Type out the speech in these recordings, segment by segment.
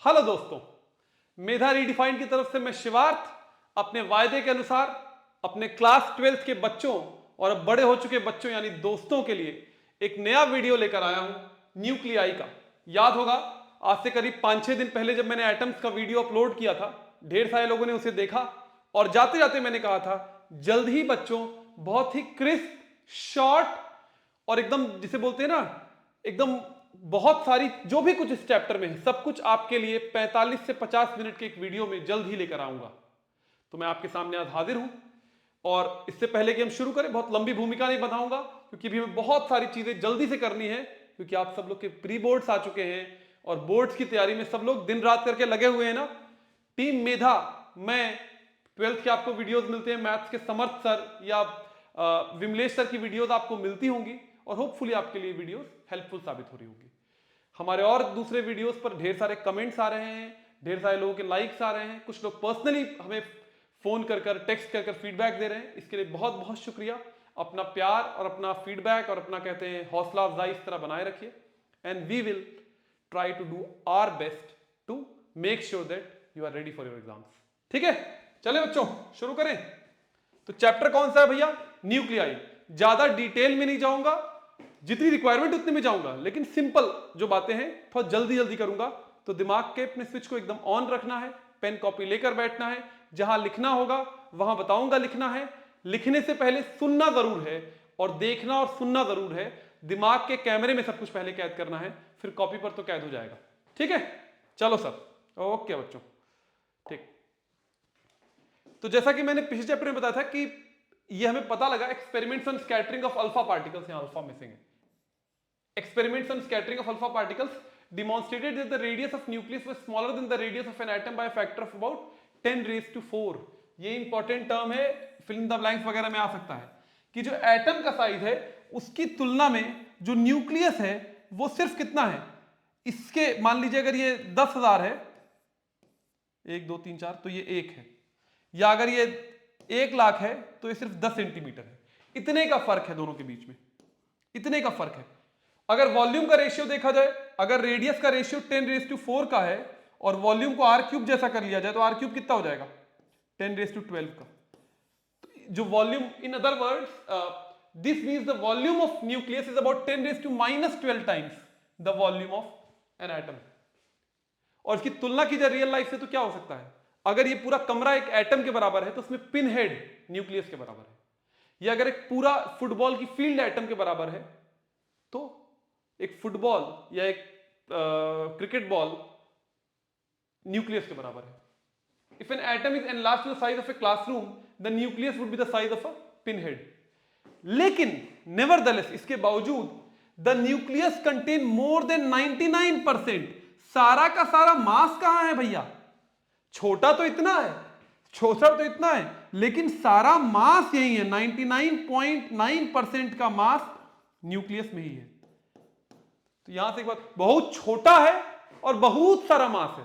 Hello दोस्तों, मेधा redefined की तरफ से मैं शिवार्थ अपने वायदे के अनुसार अपने क्लास 12th के बच्चों और अब बड़े हो चुके बच्चों यानी दोस्तों के लिए एक नया वीडियो लेकर आया हूं न्यूक्लियाई का। याद होगा आज से करीब 5-6 दिन पहले जब मैंने एटम्स का वीडियो अपलोड किया था, ढेर सारे लोगों ने उसे देखा और जाते जाते मैंने कहा था जल्द ही बच्चों बहुत ही क्रिस्प, शॉर्ट और एकदम जिसे बोलते हैं ना एकदम बहुत सारी जो भी कुछ इस चैप्टर में है सब कुछ आपके लिए 45 से 50 मिनट के एक वीडियो में जल्द ही लेकर आऊंगा। तो मैं आपके सामने आज हाजिर हूं और इससे पहले कि हम शुरू करें बहुत लंबी भूमिका नहीं बनाऊंगा क्योंकि भी हमें बहुत सारी चीजें जल्दी से करनी है क्योंकि आप सब लोग के प्री बोर्ड्स आ चुके हैं और बोर्ड्स की तैयारी में सब लोग दिन रात करके लगे हुए हैं ना। टीम मेधा मैं 12th के आपको वीडियोस मिलते हैं, मैथ्स के समर्थ सर या विमलेश सर की वीडियोस आपको मिलती होंगी और होपफुली आपके लिए वीडियोस हेल्पफुल साबित हो रही होंगी। हमारे और दूसरे वीडियोस पर ढेर सारे कमेंट्स आ रहे हैं, ढेर सारे लोगों के लाइक्स आ रहे हैं, कुछ लोग पर्सनली हमें फोन कर टेक्स्ट कर फीडबैक दे रहे हैं। इसके लिए बहुत बहुत शुक्रिया। अपना प्यार और अपना फीडबैक और अपना कहते हैं हौसला अफजाई इस तरह बनाए रखिए and we will try to do our best to make sure that you are ready for your exams. ठीक है, चले बच्चों शुरू करें। तो चैप्टर कौन सा है भैया? न्यूक्लियाई। ज्यादा डिटेल में नहीं जाऊंगा, जितनी रिक्वायरमेंट उतने में जाऊंगा, लेकिन सिंपल जो बातें हैं थोड़ा जल्दी जल्दी करूंगा। तो दिमाग के अपने स्विच को एकदम ऑन रखना है, पेन कॉपी लेकर बैठना है, जहां लिखना होगा वहां बताऊंगा लिखना है। लिखने से पहले सुनना जरूर है और देखना और सुनना जरूर है। दिमाग के कैमरे में सब कुछ पहले कैद करना है, फिर कॉपी पर तो कैद हो जाएगा। ठीक है, चलो सर। ओके बच्चों, ठीक। तो जैसा कि मैंने पिछले चैप्टर में बताया था कि ये हमें पता लगा experiments on scattering of alpha particles, यहां अल्फा मिसिंग है। Experiments on scattering of alpha particles demonstrated that the radius of nucleus was smaller than the radius of an atom by a factor of about 10⁻⁴। ये important term है, fill in the blanks वगैरह में आ सकता है कि जो atom का size है उसकी तुलना में जो न्यूक्लियस है वो सिर्फ कितना है, इसके मान लीजिए अगर ये 10,000 है, 1 2 3 4 तो ये 1 है, या अगर ये 1,00,000 है तो ये सिर्फ 10 सेंटीमीटर है। इतने का फर्क है दोनों के बीच में, इतने का फर्क है। अगर वॉल्यूम का रेशियो देखा जाए, अगर रेडियस का रेशियो 10⁻⁴ का है और वॉल्यूम को r³ जैसा कर लिया जाए तो r³ कितना हो जाएगा? 10⁻12 का। तो जो volume, in other words this means the volume of nucleus is about 10⁻⁻12 times the volume of an atom. और इसकी तुलना की जाए रियल लाइफ से तो क्या हो सकता है? अगर ये पूरा कमरा एक एटम के बराबर है तो उसमें पिन हेड न्यूक्लियस के बराबर है, या अगर एक पूरा फुटबॉल की फील्ड एटम के बराबर है तो एक फुटबॉल या एक क्रिकेट बॉल न्यूक्लियस के बराबर है। If an atom is enlarged to the size of a classroom the nucleus would be the size of a pin head. लेकिन नेवरदलेस, इसके बावजूद the nucleus contain more than 99%। सारा का सारा मास कहां है भैया? छोटा तो इतना है, छोटा तो इतना है, लेकिन सारा मास यही है। 99.9% का मास न्यूक्लियस में ही है। तो यहां से एक बात, बहुत छोटा है और बहुत सारा मास है।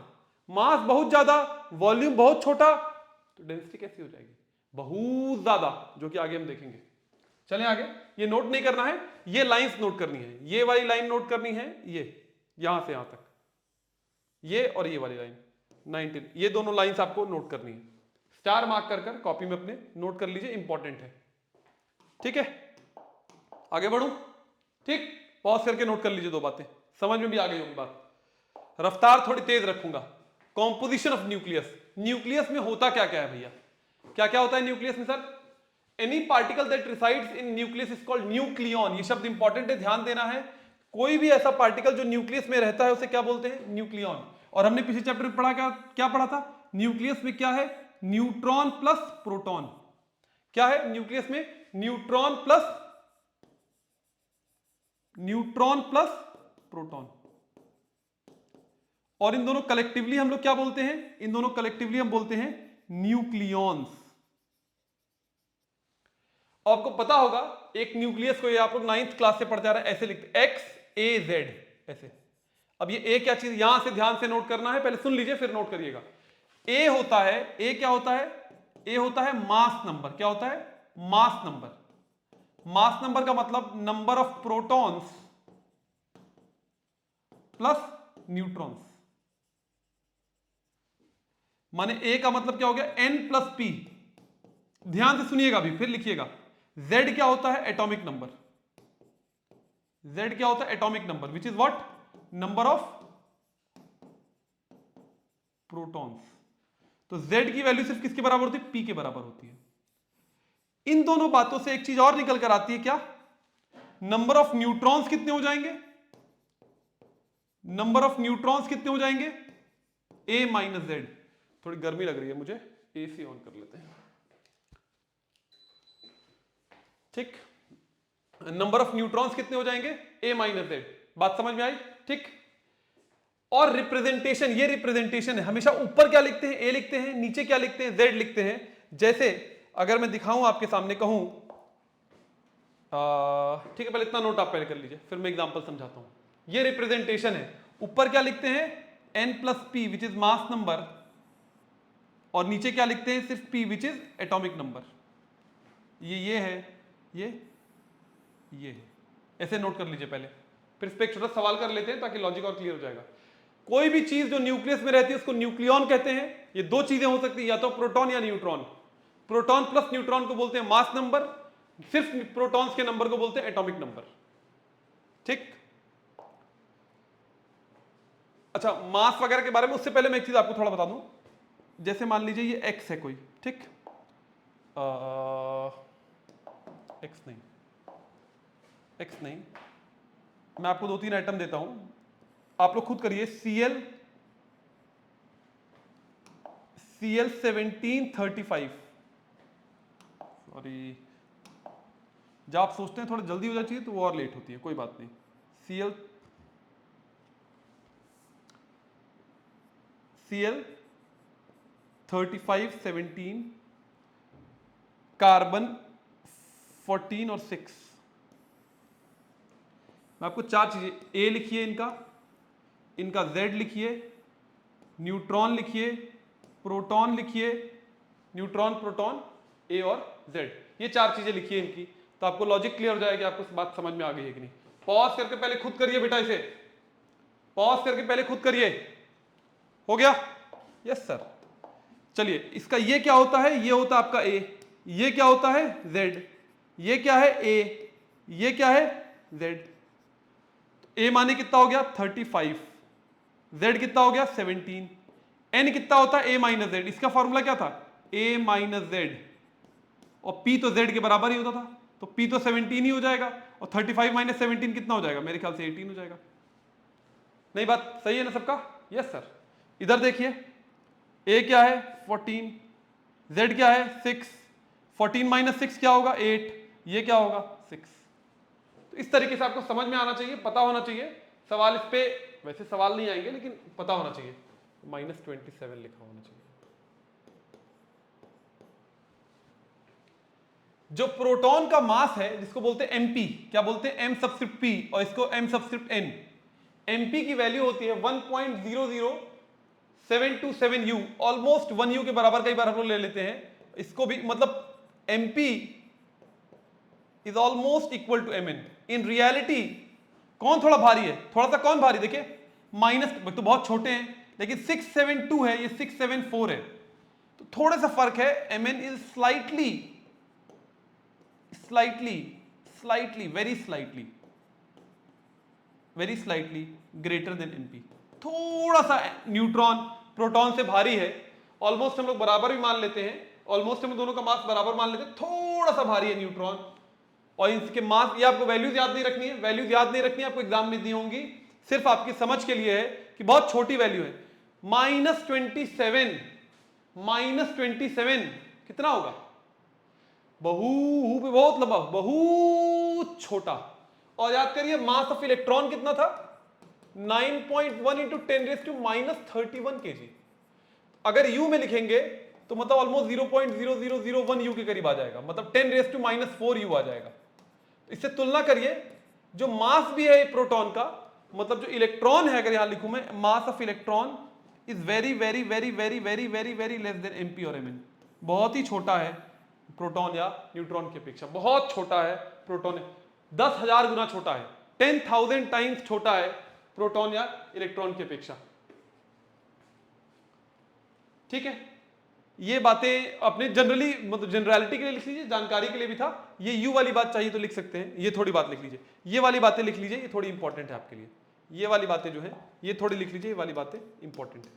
मास बहुत ज्यादा, वॉल्यूम बहुत छोटा, तो डेंसिटी कैसी हो जाएगी? बहुत ज्यादा, जो कि आगे हम देखेंगे। चलें आगे। ये नोट नहीं करना है, ये लाइंस नोट करनी है, ये वाली लाइन नोट करनी है, ये यहां से यहां तक, ये और ये वाली लाइन 19, ये दोनों लाइंस आपको नोट करनी है। स्टार मार्क कर कॉपी में अपने नोट कर लीजिए, इंपॉर्टेंट है। ठीक है, आगे बढ़ूं? ठीक, पॉज करके नोट कर लीजिए, दो बातें समझ में भी आ गई होगी बात। रफ्तार थोड़ी तेज रखूंगा। Composition of nucleus. न्यूक्लियस में होता क्या क्या है भैया? क्या क्या होता है न्यूक्लियस में sir? Any particle that resides in nucleus is called nucleon. ये शब्द इंपॉर्टेंट है, ध्यान देना है। कोई भी ऐसा पार्टिकल जो न्यूक्लियस में रहता है उसे क्या बोलते हैं? न्यूक्लियॉन। और हमने पिछले चैप्टर में पढ़ा, क्या पढ़ा था? न्यूक्लियस में क्या है? Neutron plus proton. क्या है न्यूक्लियस में? Neutron plus proton. और इन दोनों कलेक्टिवली हम लोग क्या बोलते हैं? इन दोनों कलेक्टिवली हम बोलते हैं न्यूक्लियॉन्स। आपको पता होगा एक न्यूक्लियस को, ये आप लोग 9th क्लास से पढ़ जा रहे हैं, ऐसे लिखते XAZ ऐसे। अब ये ए क्या चीज, यहां से ध्यान से नोट करना है, पहले सुन लीजिए फिर नोट करिएगा। ए होता है, ए क्या होता है? ए होता है मास नंबर। क्या होता है? Mass number. मास नंबर का मतलब number of protons plus neutrons. माने ए का मतलब क्या हो गया, n+p। ध्यान से सुनिएगा अभी, फिर लिखिएगा। z क्या होता है, एटॉमिक नंबर। z क्या होता है, atomic number, which is what, number of protons. तो z की वैल्यू सिर्फ किसके बराबर होती है, p के बराबर होती है। इन दोनों बातों से एक चीज और निकल कर आती है, क्या, नंबर ऑफ न्यूट्रॉन्स कितने हो जाएंगे, नंबर ऑफ न्यूट्रॉन्स कितने हो जाएंगे, a माइनस जेड। थोड़ी गर्मी लग रही है मुझे, एसी ऑन कर लेते हैं। ठीक, नंबर ऑफ न्यूट्रॉन्स कितने हो जाएंगे, a माइनस जेड। बात समझ में आई, ठीक। और रिप्रेजेंटेशन, ये रिप्रेजेंटेशन है, हमेशा ऊपर क्या लिखते हैं, a लिखते हैं, नीचे क्या लिखते हैं, z लिखते हैं। जैसे अगर मैं दिखाऊं आपके सामने, कहूं, ठीक है, पहले इतना नोट आप पहले कर लीजिए, फिर मैं एग्जांपल समझाता हूं। ये रिप्रेजेंटेशन है, ऊपर क्या लिखते हैं, n+p which is mass number, और नीचे क्या लिखते हैं, सिर्फ p which is atomic number. ये है, ये है, ऐसे नोट कर लीजिए पहले, फिर इस पे एक छोटा सवाल कर लेते हैं ताकि लॉजिक और क्लियर हो जाएगा। कोई भी चीज जो न्यूक्लियस में रहती है उसको न्यूक्लियॉन कहते हैं। ये दो चीजें हो सकती है, या तो प्रोटॉन या न्यूट्रॉन। प्रोटॉन प्लस न्यूट्रॉन को बोलते हैं मास नंबर, सिर्फ प्रोटॉन्स के नंबर को बोलते हैं एटॉमिक नंबर। ठीक, अच्छा, मास वगैरह के बारे में उससे पहले मैं एक चीज आपको थोड़ा बता दूं। जैसे मान लीजिए ये एक्स है कोई, ठीक, एक्स नहीं, मैं आपको 2-3 आइटम देता हूं, आप लोग खुद करिए। Cl1735, सॉरी, जब आप सोचते हैं थोड़ा जल्दी हो जाना चाहिए तो वो और लेट होती है, कोई बात नहीं। Cl3517, कार्बन 14 और 6। मैं आपको 4 चीजें, ए लिखिए, इनका Z लिखिए, न्यूट्रॉन लिखिए, प्रोटॉन लिखिए, न्यूट्रॉन प्रोटॉन ए और Z, ये 4 चीजें लिखिए इनकी, तो आपको लॉजिक क्लियर हो जाएगा, आपको बात समझ में आ गई है कि नहीं। पॉज करके पहले खुद करिए बेटा, इसे पॉज करके पहले खुद करिए। हो गया, यस सर। चलिए, इसका ये क्या होता है, ये होता है आपका A, ये क्या होता है Z, ये क्या है A, ये क्या है Z। A माने कितना हो गया 35, Z कितना हो गया 17, N कितना होता है A माइनस Z। इसका फॉर्मूला क्या था, A माइनस Z, और P तो Z के बराबर ही होता था, तो P तो 17 ही हो जाएगा, और 35 माइनस 17 कितना हो जाएगा, मेरे ख्याल से 18 हो जाएगा। नहीं, बात सही है ना सबका, यस सर। इधर देखिए, A क्या है 14, Z क्या है 6, 14 माइनस 6 क्या होगा 8, ये क्या होगा 6। तो इस तरीके से आपको समझ में आना चाहिए, पता होना चाहिए। सवाल इस पे वैसे सवाल नहीं आएंगे, लेकिन पता होना चाहिए। -27 लिखा होना चाहिए। जो प्रोटॉन का मास है, जिसको बोलते हैं mp, क्या बोलते हैं, m सबस्क्रिप्ट p, और इसको m सबस्क्रिप्ट n। mp की वैल्यू होती है 1.00727 u, ऑलमोस्ट 1 u के बराबर, कई बार हम लोग ले लेते हैं इसको भी, मतलब mp is almost equal to mn। In reality कौन थोड़ा भारी है, थोड़ा सा कौन भारी, देखिए माइनस तो बहुत छोटे हैं, लेकिन 672 है, ये 674 है, तो थोड़ा सा फर्क है। mn is slightly very slightly greater than np। थोड़ा सा न्यूट्रॉन प्रोटॉन से भारी है, ऑलमोस्ट हम लोग बराबर भी मान लेते हैं, ऑलमोस्ट हम दोनों का मास बराबर मान लेते हैं, थोड़ा सा भारी है न्यूट्रॉन। और इनके मास, ये आपको वैल्यूज याद नहीं रखनी है, वैल्यूज याद नहीं रखनी है, आपको एग्जाम में दी होंगी, सिर्फ आपकी समझ के लिए है कि बहुत छोटी वैल्यू है। -27 कितना होगा, बहुत लंबा, बहुत छोटा। और याद करिए मास ऑफ इलेक्ट्रॉन कितना था, 9.1 × 10⁻³ kg। अगर u में लिखेंगे तो मतलब ऑलमोस्ट 0.0001 u के करीब आ जाएगा, मतलब 10⁻⁻4 u आ जाएगा। इससे तुलना करिए, जो मास भी है प्रोटॉन का, मतलब जो इलेक्ट्रॉन है, अगर यहां लिखूं मैं, mass of electron is very very very very very very very less than mp और mn। बहुत ही छोटा है प्रोटॉन या न्यूट्रॉन की अपेक्षा, बहुत छोटा है प्रोटॉन, 10,000 गुना छोटा है, 10,000 टाइम्स छोटा है प्रोटॉन या इलेक्ट्रॉन की अपेक्षा। ठीक है, ये बातें अपने जनरली मतलब जनरलिटी के लिए लिख लीजिए, जानकारी के लिए भी था। ये यू वाली बात चाहिए तो लिख सकते हैं, ये थोड़ी बात लिख लीजिए, ये वाली बातें लिख लीजिए, ये थोड़ी इंपॉर्टेंट है आपके लिए। ये वाली बातें जो है ये थोड़ी लिख लीजिए, ये वाली बातें इंपॉर्टेंट है।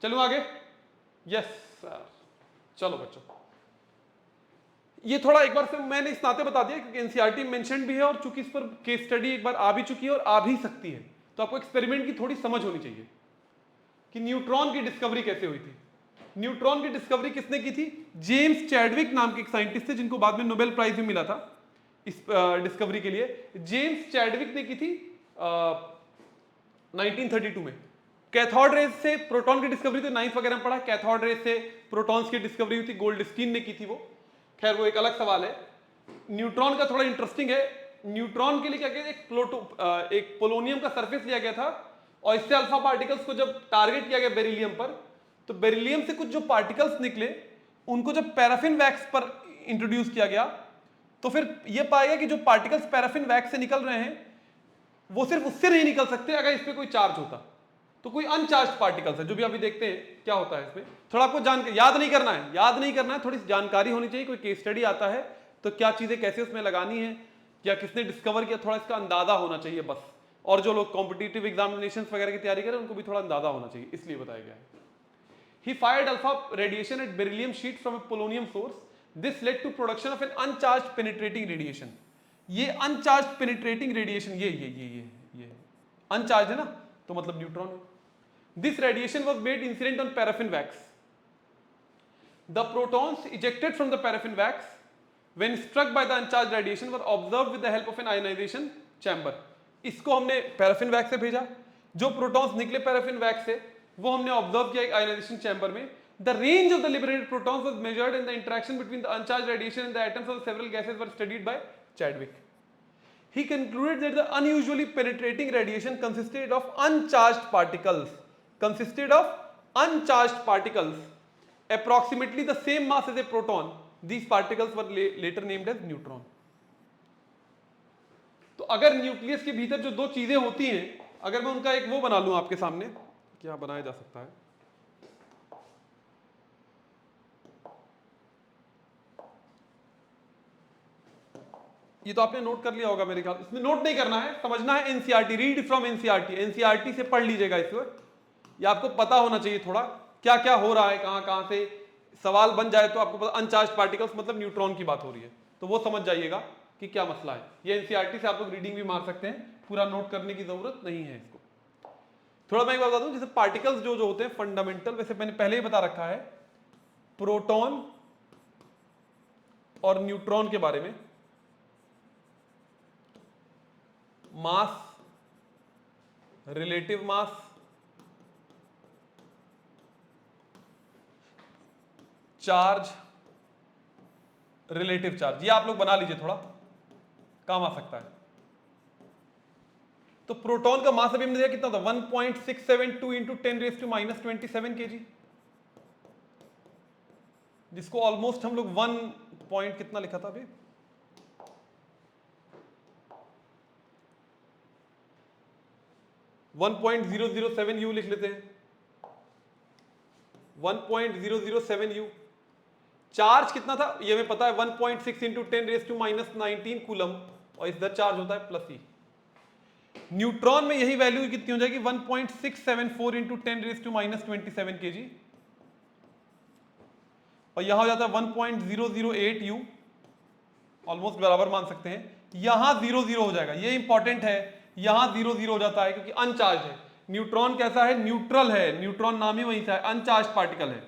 चलो आगे। यस सर, चलो बच्चों, ये थोड़ा एक बार से मैंने इस नाते बता दिया क्योंकि एनसीईआरटी मेंशन भी है और चूंकि इस पर केस स्टडी एक बार आ भी चुकी है और आ भी सकती है, तो आपको एक्सपेरिमेंट की थोड़ी समझ होनी चाहिए कि न्यूट्रॉन की डिस्कवरी कैसे हुई थी। न्यूट्रॉन की डिस्कवरी किसने की थी? जेम्स चैडविक नाम के एक साइंटिस्ट थे जिनको बाद में नोबेल प्राइज भी मिला था इस डिस्कवरी के लिए। जेम्स चैडविक ने की थी 1932 में। कैथोड रेज से प्रोटॉन की डिस्कवरी तो नाइन्थ वगैरह में पढ़ा, कैथोड रेज से प्रोटॉन्स की डिस्कवरी हुई थी, गोल्डस्टीन ने की थी वो। खैर वो एक अलग सवाल है। न्यूट्रॉन का थोड़ा इंटरेस्टिंग है। न्यूट्रॉन के लिए क्या किया, एक पोलोनियम का सरफेस लिया गया था और इससे अल्फा पार्टिकल्स को जब टारगेट किया गया बेरिलियम पर, तो बेरिलियम से कुछ जो पार्टिकल्स निकले उनको जब पैराफिन वैक्स पर इंट्रोड्यूस किया गया तो फिर यह पाया गया कि जो पार्टिकल्स पैराफिन वैक्स से निकल रहे हैं वो सिर्फ उससे नहीं निकल सकते अगर इस पर कोई चार्ज होता। तो कोई अनचार्ज पार्टिकल्स है जो भी अभी देखते हैं क्या होता है इसमें, थोड़ा आपको याद नहीं करना है, याद नहीं करना है, थोड़ी जानकारी होनी चाहिए। कोई केस स्टडी आता है तो क्या चीजें कैसे उसमें लगानी है या किसने डिस्कवर किया, थोड़ा इसका अंदाजा होना चाहिए बस। और जो लोग कॉम्पिटिटिव एग्जामिनेशन वगैरह की तैयारी करें उनको भी थोड़ा अंदाजा होना चाहिए, इसलिए बताया गया है। He fired alpha radiation at beryllium sheet from a polonium source. This led to production of an uncharged penetrating radiation. ये uncharged penetrating radiation ये uncharged है ना, तो मतलब न्यूट्रॉन है। This radiation was made incident on paraffin wax. The protons ejected from the paraffin wax when struck by the uncharged radiation were observed with the help of an ionization chamber. इसको हमने paraffin wax से भेजा, जो protons निकले paraffin wax से वो हमने observe किया एक आयोनाइजेशन चैम्बर में। The range of the liberated protons was measured and the interaction between the uncharged radiation and the atoms of several gases were studied by Chadwick. He concluded that the unusually penetrating radiation consisted of uncharged particles, approximately the same mass as a proton. These particles were later named as neutron. तो अगर nucleus के भीतर जो दो चीजें होती हैं, अगर मैं उनका एक वो बना लूं आपके सामने, क्या बनाया जा सकता है? ये तो आपने नोट कर लिया होगा मेरे ख्याल, इसमें नोट नहीं करना है, समझना है। NCERT, read from NCERT, NCERT से पढ़ लीजिएगा इसको। ये आपको पता होना चाहिए थोड़ा क्या क्या हो रहा है, कहां कहां से सवाल बन जाए तो आपको पता। अनचार्ज पार्टिकल्स मतलब न्यूट्रॉन की बात हो रही है, तो वो समझ जाइएगा कि क्या मसला है। ये एनसीईआरटी से आप लोग रीडिंग भी मार सकते हैं, पूरा नोट करने की जरूरत नहीं है इसको। थोड़ा मैं एक बात बता दूं, जैसे पार्टिकल्स जो होते हैं फंडामेंटल, वैसे मैंने पहले ही बता रखा है प्रोटॉन और न्यूट्रॉन के बारे में। Mass, relative mass, charge, relative charge, ये आप लोग बना लीजिए, थोड़ा काम आ सकता है। तो प्रोटॉन का मास अभी हमने दिया कितना था, 1.672 इंटू 10⁻⁻27 kg, जिसको ऑलमोस्ट हम लोग 1 पॉइंट कितना लिखा था अभी, 1.007 U लिख लेते हैं, 1.007 U। चार्ज कितना था ये हमें पता है, 1.6 इंटू 10⁻⁻19 कूलम, और इधर चार्ज होता है प्लस ई। न्यूट्रॉन में यही वैल्यू कितनी हो जाएगी, 1.674 इंटू 10⁻27 kg, और यहां हो जाता है 1.008 U, ऑलमोस्ट बराबर मान सकते हैं। यहां 0 हो जाएगा, ये इंपॉर्टेंट है, यहां 0 हो जाता है क्योंकि अनचार्ज है। न्यूट्रॉन कैसा है, न्यूट्रल है, न्यूट्रॉन नाम ही वहीं से है, अनचार्ज पार्टिकल है।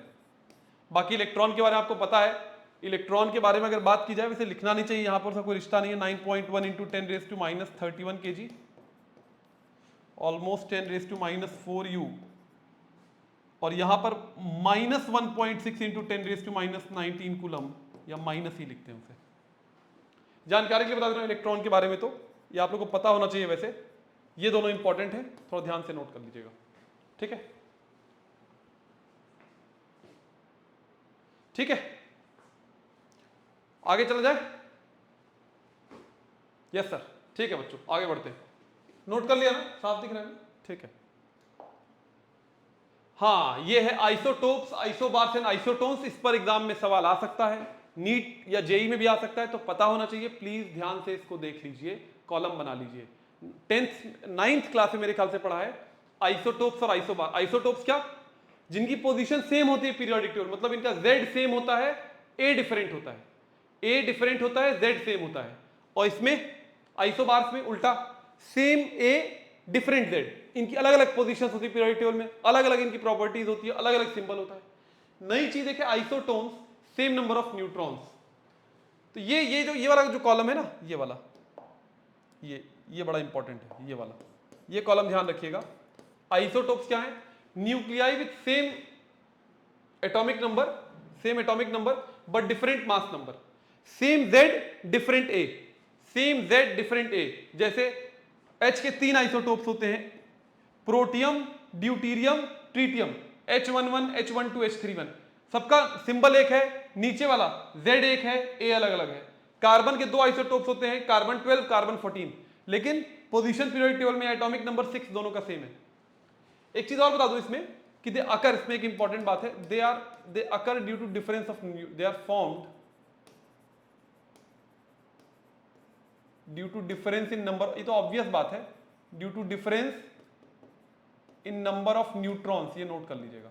बाकी इलेक्ट्रॉन के बारे में आपको पता है, इलेक्ट्रॉन के बारे में अगर बात की जाए वैसे लिखना नहीं चाहिए, यहां पर कोई रिश्ता नहीं है। 9.1 इंटू 10⁻31 kg, ऑलमोस्ट 10⁻4 U, और यहां पर -1.6 इंटू 10⁻19 कूलम, या माइनस ही लिखते हैं उसे। जानकारी के लिए बता दे रहा हूं इलेक्ट्रॉन के बारे में, तो ये आप लोगों को पता होना चाहिए। वैसे ये दोनों इंपॉर्टेंट है, थोड़ा ध्यान से नोट कर लीजिएगा, ठीक है? ठीक है, आगे चला जाए। यस सर, ठीक है बच्चों, आगे बढ़ते हैं। नोट कर लिया ना, साफ दिख रहा है, ठीक है। हाँ, ये है आइसोटोप्स, आइसोबार्स एंड आइसोटोन्स। इस पर एग्जाम में सवाल आ सकता है, नीट या जेई में भी आ सकता है, तो पता होना चाहिए। प्लीज ध्यान से इसको देख लीजिए, कॉलम बना लीजिए। 9th क्लास में मेरे ख्याल से पढ़ा है आइसोटोप्स और आइसोबार। आइसोटोप्स क्या? जिनकी पोजीशन सेम होती है पीरियोडिक टेबल, मतलब इनका Z सेम होता है, A डिफरेंट होता है, A डिफरेंट होता है, Z सेम होता है। और इसमें आइसोबार्स में उल्टा, सेम A डिफरेंट Z, इनकी अलग अलग पोजीशंस होती है पीरियोडिक टेबल में, अलग अलग इनकी प्रॉपर्टीज होती है, अलग अलग सिंबल होता है। नई चीज है isotones, same number of neutrons. तो ये वाला जो कॉलम है ना, ये वाला, ये बड़ा इंपॉर्टेंट है, ये वाला, ये कॉलम ध्यान रखिएगा। आइसोटोप्स क्या है? Nuclei with same atomic number but different mass number. Same Z different A, same Z different A। जैसे H के 3 आइसोटोप्स होते हैं, protium, deuterium, tritium, H11, H12, H31। सबका सिंबल एक है, नीचे वाला Z एक है, A अलग अलग है। कार्बन के 2 आइसोटोप्स होते हैं, कार्बन 12, कार्बन 14, लेकिन पोजीशन पीरियोडिक टेबल में एटॉमिक नंबर 6 दोनों का सेम है। एक चीज और बता दूं इसमें कि दे अकर, इसमें एक इंपॉर्टेंट बात है, they occur due to difference of, they are formed due to difference in number, ये तो ऑब्वियस बात है, due to difference in number of neutrons. ये नोट कर लीजिएगा,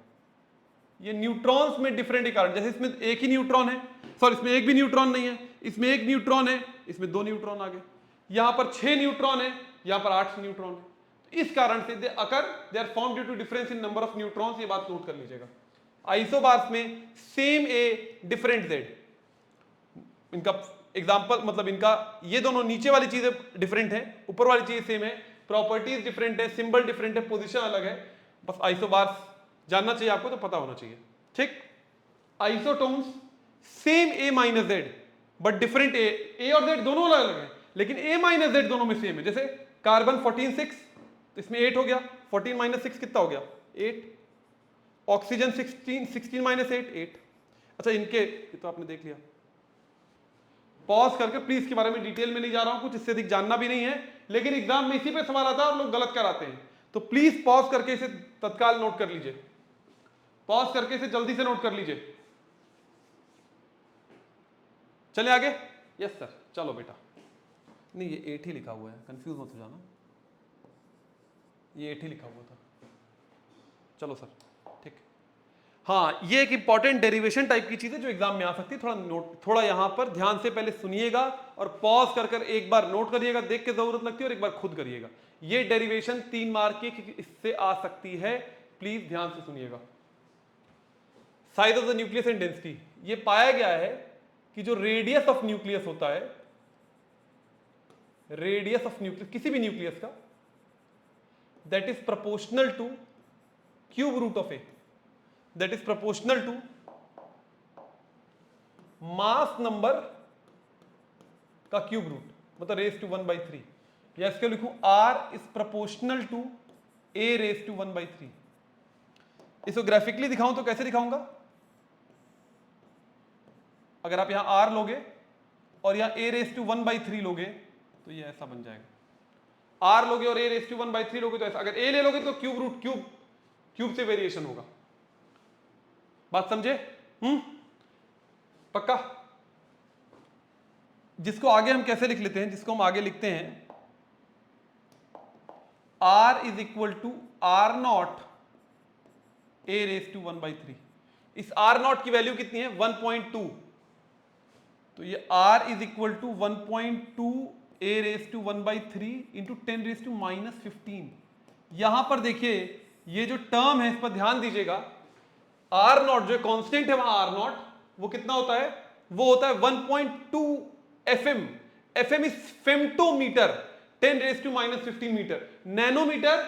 ये न्यूट्रॉन्स में डिफरेंट के कारण, जैसे इसमें एक ही न्यूट्रॉन है, सॉरी इसमें एक भी न्यूट्रॉन नहीं है, इसमें एक न्यूट्रॉन है, इसमें 2 न्यूट्रॉन आ गए, यहां पर 6 न्यूट्रॉन है, यहां पर 8 न्यूट्रॉन है। इस कारण से they are form due to difference in number of neutrons. ये बात नोट कर लीजिएगा। आइसोबार्स में सेम A डिफरेंट Z, इनका एग्जांपल मतलब इनका ये दोनों नीचे वाली चीजें डिफरेंट है, ऊपर वाली चीज सेम है, प्रॉपर्टीज डिफरेंट है, सिंबल डिफरेंट है, पोजीशन अलग है। बस आइसोबार्स जानना चाहिए आपको, तो पता होना चाहिए, ठीक। Isotones same A minus Z but different A और Z दोनों अलग अलग है, लेकिन A माइनस Z दोनों में सेम है। जैसे कार्बन 14 6, तो इसमें 8 हो गया, 14 माइनस 6 कितना हो गया? 8। Oxygen 16 minus 8 8। अच्छा इनके, ये तो आपने देख लिया। पॉज करके प्लीज इसके बारे में डिटेल में नहीं जा रहा हूं, कुछ इससे अधिक जानना भी नहीं है, लेकिन एग्जाम में इसी पे सवाल आता है और लोग गलत कराते हैं, तो प्लीज पॉज करके इसे तत्काल नोट कर लीजिए, पॉज करके इसे जल्दी से नोट कर लीजिए। चले आगे। यस सर, चलो बेटा। नहीं ये 8 ही लिखा हुआ है, कंफ्यूज मत हो जाना, ये 8 ही लिखा हुआ था। चलो सर, ठीक। हाँ, ये एक इंपॉर्टेंट डेरिवेशन टाइप की चीज है जो एग्जाम में आ सकती है। थोड़ा नोट, थोड़ा यहां पर ध्यान से पहले सुनिएगा और पॉज कर कर एक बार नोट करिएगा, देख के जरूरत लगती है, और एक बार खुद करिएगा। ये डेरिवेशन 3 मार्क की इससे आ सकती है, प्लीज ध्यान से सुनिएगा। Size of the nucleus and density, ये पाया गया है कि जो रेडियस ऑफ न्यूक्लियस होता है, रेडियस ऑफ न्यूक्लियस किसी भी न्यूक्लियस का, that is proportional to cube root of A, that is proportional to mass number का क्यूब रूट, मतलब रेस टू 1/3, या इसके लिखूं R is proportional to A raise to 1/3। इसको ग्राफिकली दिखाऊं तो कैसे दिखाऊंगा? अगर आप यहां R लोगे और यहां A रेस टू 1/3 लोगे तो ये ऐसा बन जाएगा। R लोगे और A रेस टू 1/3 लोगे तो ऐसा, अगर A ले लोगे तो क्यूब रूट क्यूब से वेरिएशन होगा। बात समझे? पक्का? जिसको आगे हम कैसे लिख लेते हैं, जिसको हम आगे लिखते हैं R is equal to R0 A raise to 1/3। इस R0 की वैल्यू कितनी है? 1.2, तो ये R is equal to 1.2 A raise to 1/3 into 10 raise to -15। यहां पर देखिए ये जो टर्म है इस पर ध्यान दीजिएगा, R0 जो कांस्टेंट है वहां R0, वो कितना होता है? वो होता है 1.2 FM। FM is femtometre, 10 raise to -15 metre, nanometre,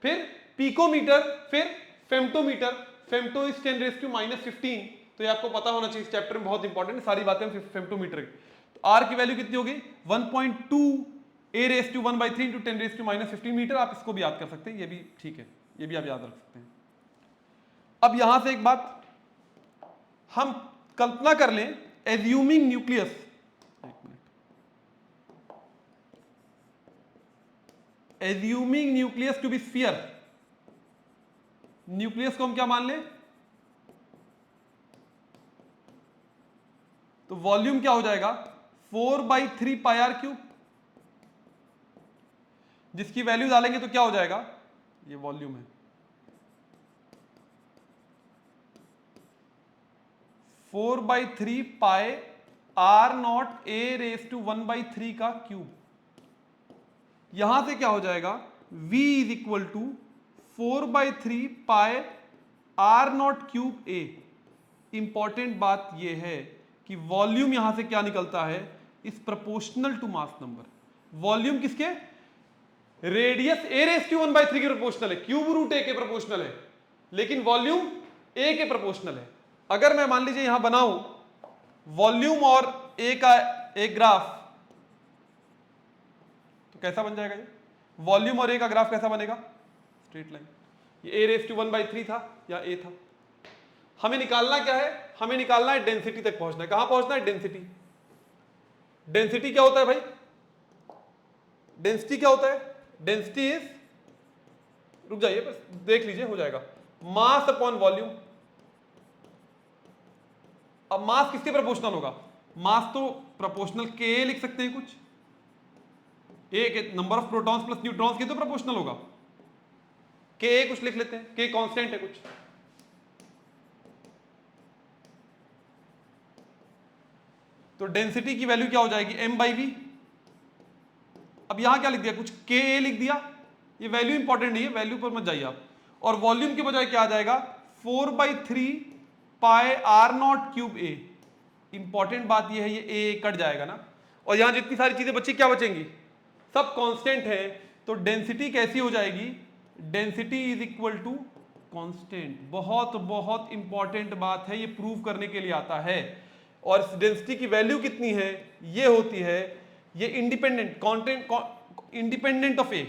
फिर पिकोमीटर, फिर femtometre, femto is 10 raise to -15। तो ये आपको पता होना चाहिए, इस चैप्टर में बहुत इंपॉर्टेंट है सारी बातें फेम्टोमीटर की। तो R की वैल्यू कितनी होगी? 1.2 A raise to 1/3 into 10 raise to -15 metre. आप इसको भी याद कर सकते हैं, ये भी ठीक है, ये भी आप याद रख सकते हैं। अब यहां से एक बात हम कल्पना कर लें, assuming nucleus, assuming nucleus to be sphere, nucleus को हम क्या मान लें, तो वॉल्यूम क्या हो जाएगा 4/3 पाई आर क्यूब, जिसकी वैल्यू डालेंगे तो क्या हो जाएगा, ये वॉल्यूम है 4/3 pi R naught A raise to 1/3 का क्यूब। यहां से क्या हो जाएगा v is equal to 4/3 pi R naught cube A. Important बात यह है कि वॉल्यूम यहां से क्या निकलता है, इस proportional to mass number. Volume किसके, रेडियस ए रेस टू 1/3 के प्रोपोर्शनल है, क्यूब रूट ए के प्रोपोर्शनल है, लेकिन वॉल्यूम ए के प्रोपोर्शनल है। अगर मैं मान लीजिए यहां बनाऊं वॉल्यूम और ए का एक ग्राफ, तो कैसा बन जाएगा ये, वॉल्यूम और ए का ग्राफ कैसा बनेगा, स्ट्रेट लाइन। ये ए रेस टू 1/3 था या ए था। हमें निकालना क्या है, हमें निकालना है डेंसिटी तक पहुंचना है। कहां पहुंचना है, डेंसिटी। डेंसिटी क्या होता है भाई, डेंसिटी क्या होता है, डेंसिटी इज, रुक जाइए बस देख लीजिए हो जाएगा, मास अपॉन वॉल्यूम। अब मास किसके प्रोपोर्शनल होगा, मास तो प्रोपोर्शनल के लिख सकते हैं कुछ, ए के number of protons plus neutrons के तो प्रोपोर्शनल होगा, के कुछ लिख लेते हैं, के कांस्टेंट है कुछ। तो डेंसिटी की वैल्यू क्या हो जाएगी m/v। अब यहां क्या लिख दिया, कुछ के लिख दिया, ये वैल्यू इंपॉर्टेंट नहीं है, वैल्यू पर मत जाइए आप। और वॉल्यूम के बजाय क्या आ जाएगा 4/3 pi R naught cube A. Important बात ये है, ये ए कट जाएगा ना, और यहां जितनी सारी चीजें बची क्या बचेंगी, सब कांस्टेंट है। तो डेंसिटी कैसी हो जाएगी, density is equal to constant. बहुत बहुत इंपॉर्टेंट बात है, ये प्रूव करने के लिए आता है। और इस डेंसिटी की वैल्यू कितनी है, ये होती है, ये इंडिपेंडेंट कॉन्टेंट इंडिपेंडेंट ऑफ ए।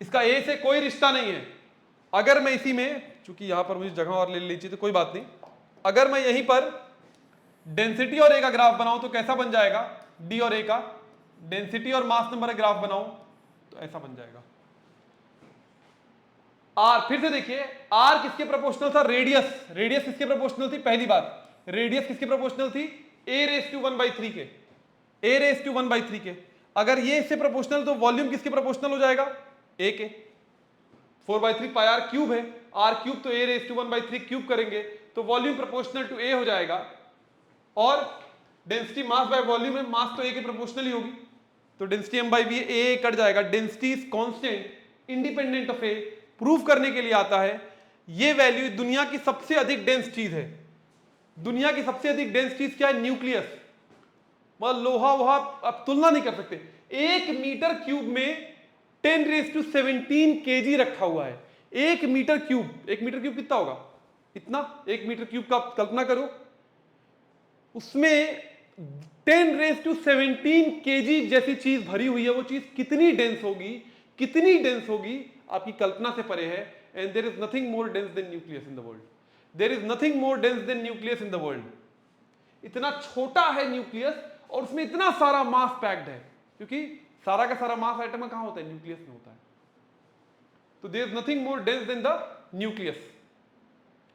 इसका ए से कोई रिश्ता नहीं है। अगर मैं इसी में, चूंकि यहां पर मुझे जगह और ले लीजिए तो कोई बात नहीं, अगर मैं यहीं पर डेंसिटी और ए का ग्राफ बनाऊं तो कैसा बन जाएगा, डी और ए का डेंसिटी और मास नंबर का ग्राफ बनाऊं तो ऐसा बन जाएगा। आर, फिर से देखिए, आर किसके प्रोपोर्शनल था, रेडियस। रेडियस किसके प्रोपोर्शनल थी, पहली बात, रेडियस किसके प्रोपोर्शनल थी, ए रेस टू 1/3 के, ए रेस टू 1/3 के। अगर ये इससे प्रोपोर्शनल तो वॉल्यूम किसके प्रोपोर्शनल हो जाएगा, ए के। 4/3 पाई आर क्यूब है, आर क्यूब तो ए रेस टू 1/3 क्यूब करेंगे तो वॉल्यूम प्रोपोर्शनल टू ए हो जाएगा। और डेंसिटी मास बाय वॉल्यूम है, मास तो ए के प्रोपोर्शनल ही होगी, तो डेंसिटी m/v ए कट जाएगा। Density is constant independent of A. Proof करने के लिए आता है, ये वैल्यू दुनिया की सबसे अधिक डेंस चीज है। दुनिया की सबसे अधिक डेंस चीज क्या है, न्यूक्लियस। मतलब लोहा वोहा आप तुलना नहीं कर सकते। 1 मीटर क्यूब में 10⁻17 kg रखा हुआ है। 1 मीटर क्यूब, 1 मीटर क्यूब कितना होगा, इतना। 1 मीटर क्यूब का कल्पना करो, उसमें 10⁻17 kg जैसी चीज भरी हुई है। वो चीज कितनी डेंस होगी, कितनी डेंस होगी, आपकी कल्पना से परे है। And there is nothing more dense than nucleus in the world. There is nothing more dense than nucleus in the world. इतना छोटा है न्यूक्लियस और उसमें इतना सारा मास पैक्ड है, क्योंकि सारा का सारा मास एटम में कहां होता है, न्यूक्लियस में होता है। तो there is nothing more dense than the nucleus.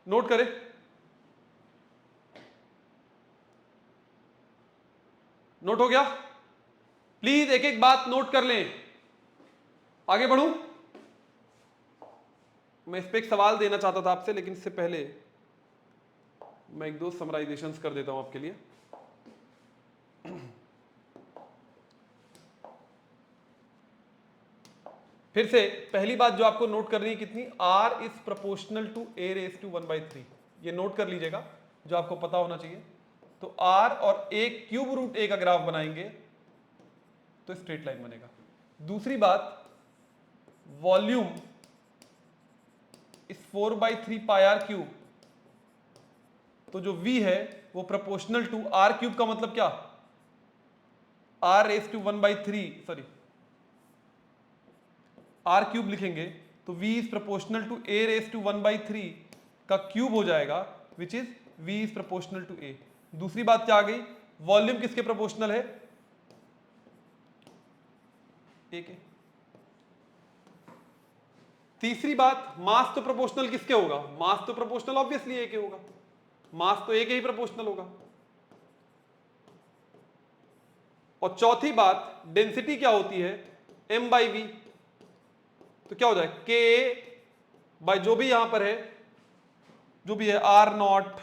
Note करें, नोट हो गया। प्लीज एक एक बात नोट कर लें। आगे बढ़ूं, मैं इस पे एक सवाल देना चाहता था आपसे, लेकिन इससे पहले मैं एक दो समराइजेशंस कर देता हूं आपके लिए। फिर से पहली बात जो आपको नोट करनी है कितनी, R is proportional to A raise to 1/3। ये नोट कर लीजिएगा, जो आपको पता होना चाहिए। तो R और A क्यूब रूट A का ग्राफ बनाएंगे तो स्ट्रेट लाइन बनेगा। दूसरी बात, वॉल्यूम इस 4/3 पाई आर क्यूब, तो जो V है वो प्रोपोर्शनल टू R क्यूब का मतलब क्या, R raise to 1/3, sorry R cube लिखेंगे तो V is proportional to A raise to 1/3 का क्यूब हो जाएगा, which is V is proportional to A। दूसरी बात क्या आ गई, वॉल्यूम किसके प्रोपोर्शनल है, A के। तीसरी बात, मास तो प्रोपोर्शनल किसके होगा? मास तो प्रोपोर्शनल ऑब्वियसली ए के होगा, मास तो ए के ही प्रोपोर्शनल होगा। और चौथी बात, डेंसिटी क्या होती है? m by V. तो क्या हो जाए के बाई जो भी यहां पर है, जो भी है आर नॉट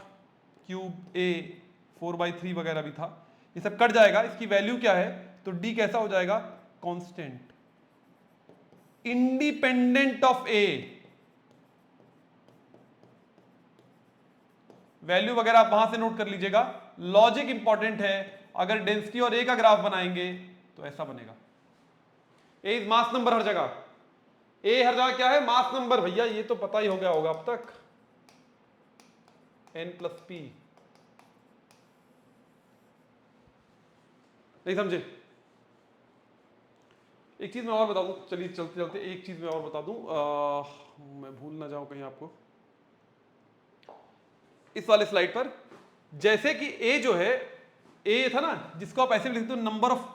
क्यूब ए 4/3 वगैरह भी था, ये सब कट जाएगा। इसकी वैल्यू क्या है? तो डी कैसा हो जाएगा? Constant, independent of A. Value वगैरह आप वहां से नोट कर लीजिएगा, लॉजिक इंपॉर्टेंट है। अगर डेंसिटी और ए का ग्राफ बनाएंगे तो ऐसा बनेगा। ए इज मास नंबर हर जगह, ए हर जगह क्या है? Mass number. भैया ये तो पता ही हो गया होगा अब तक, n प्लस पी। नहीं समझे? एक चीज मैं और बता दूं, चलिए चलते चलते एक चीज मैं और बता दूं, मैं भूल ना जाऊं कहीं आपको। इस वाले स्लाइड पर जैसे कि ए जो है, ए था ना, जिसको आप ऐसे भी लिखते हो नंबर ऑफ,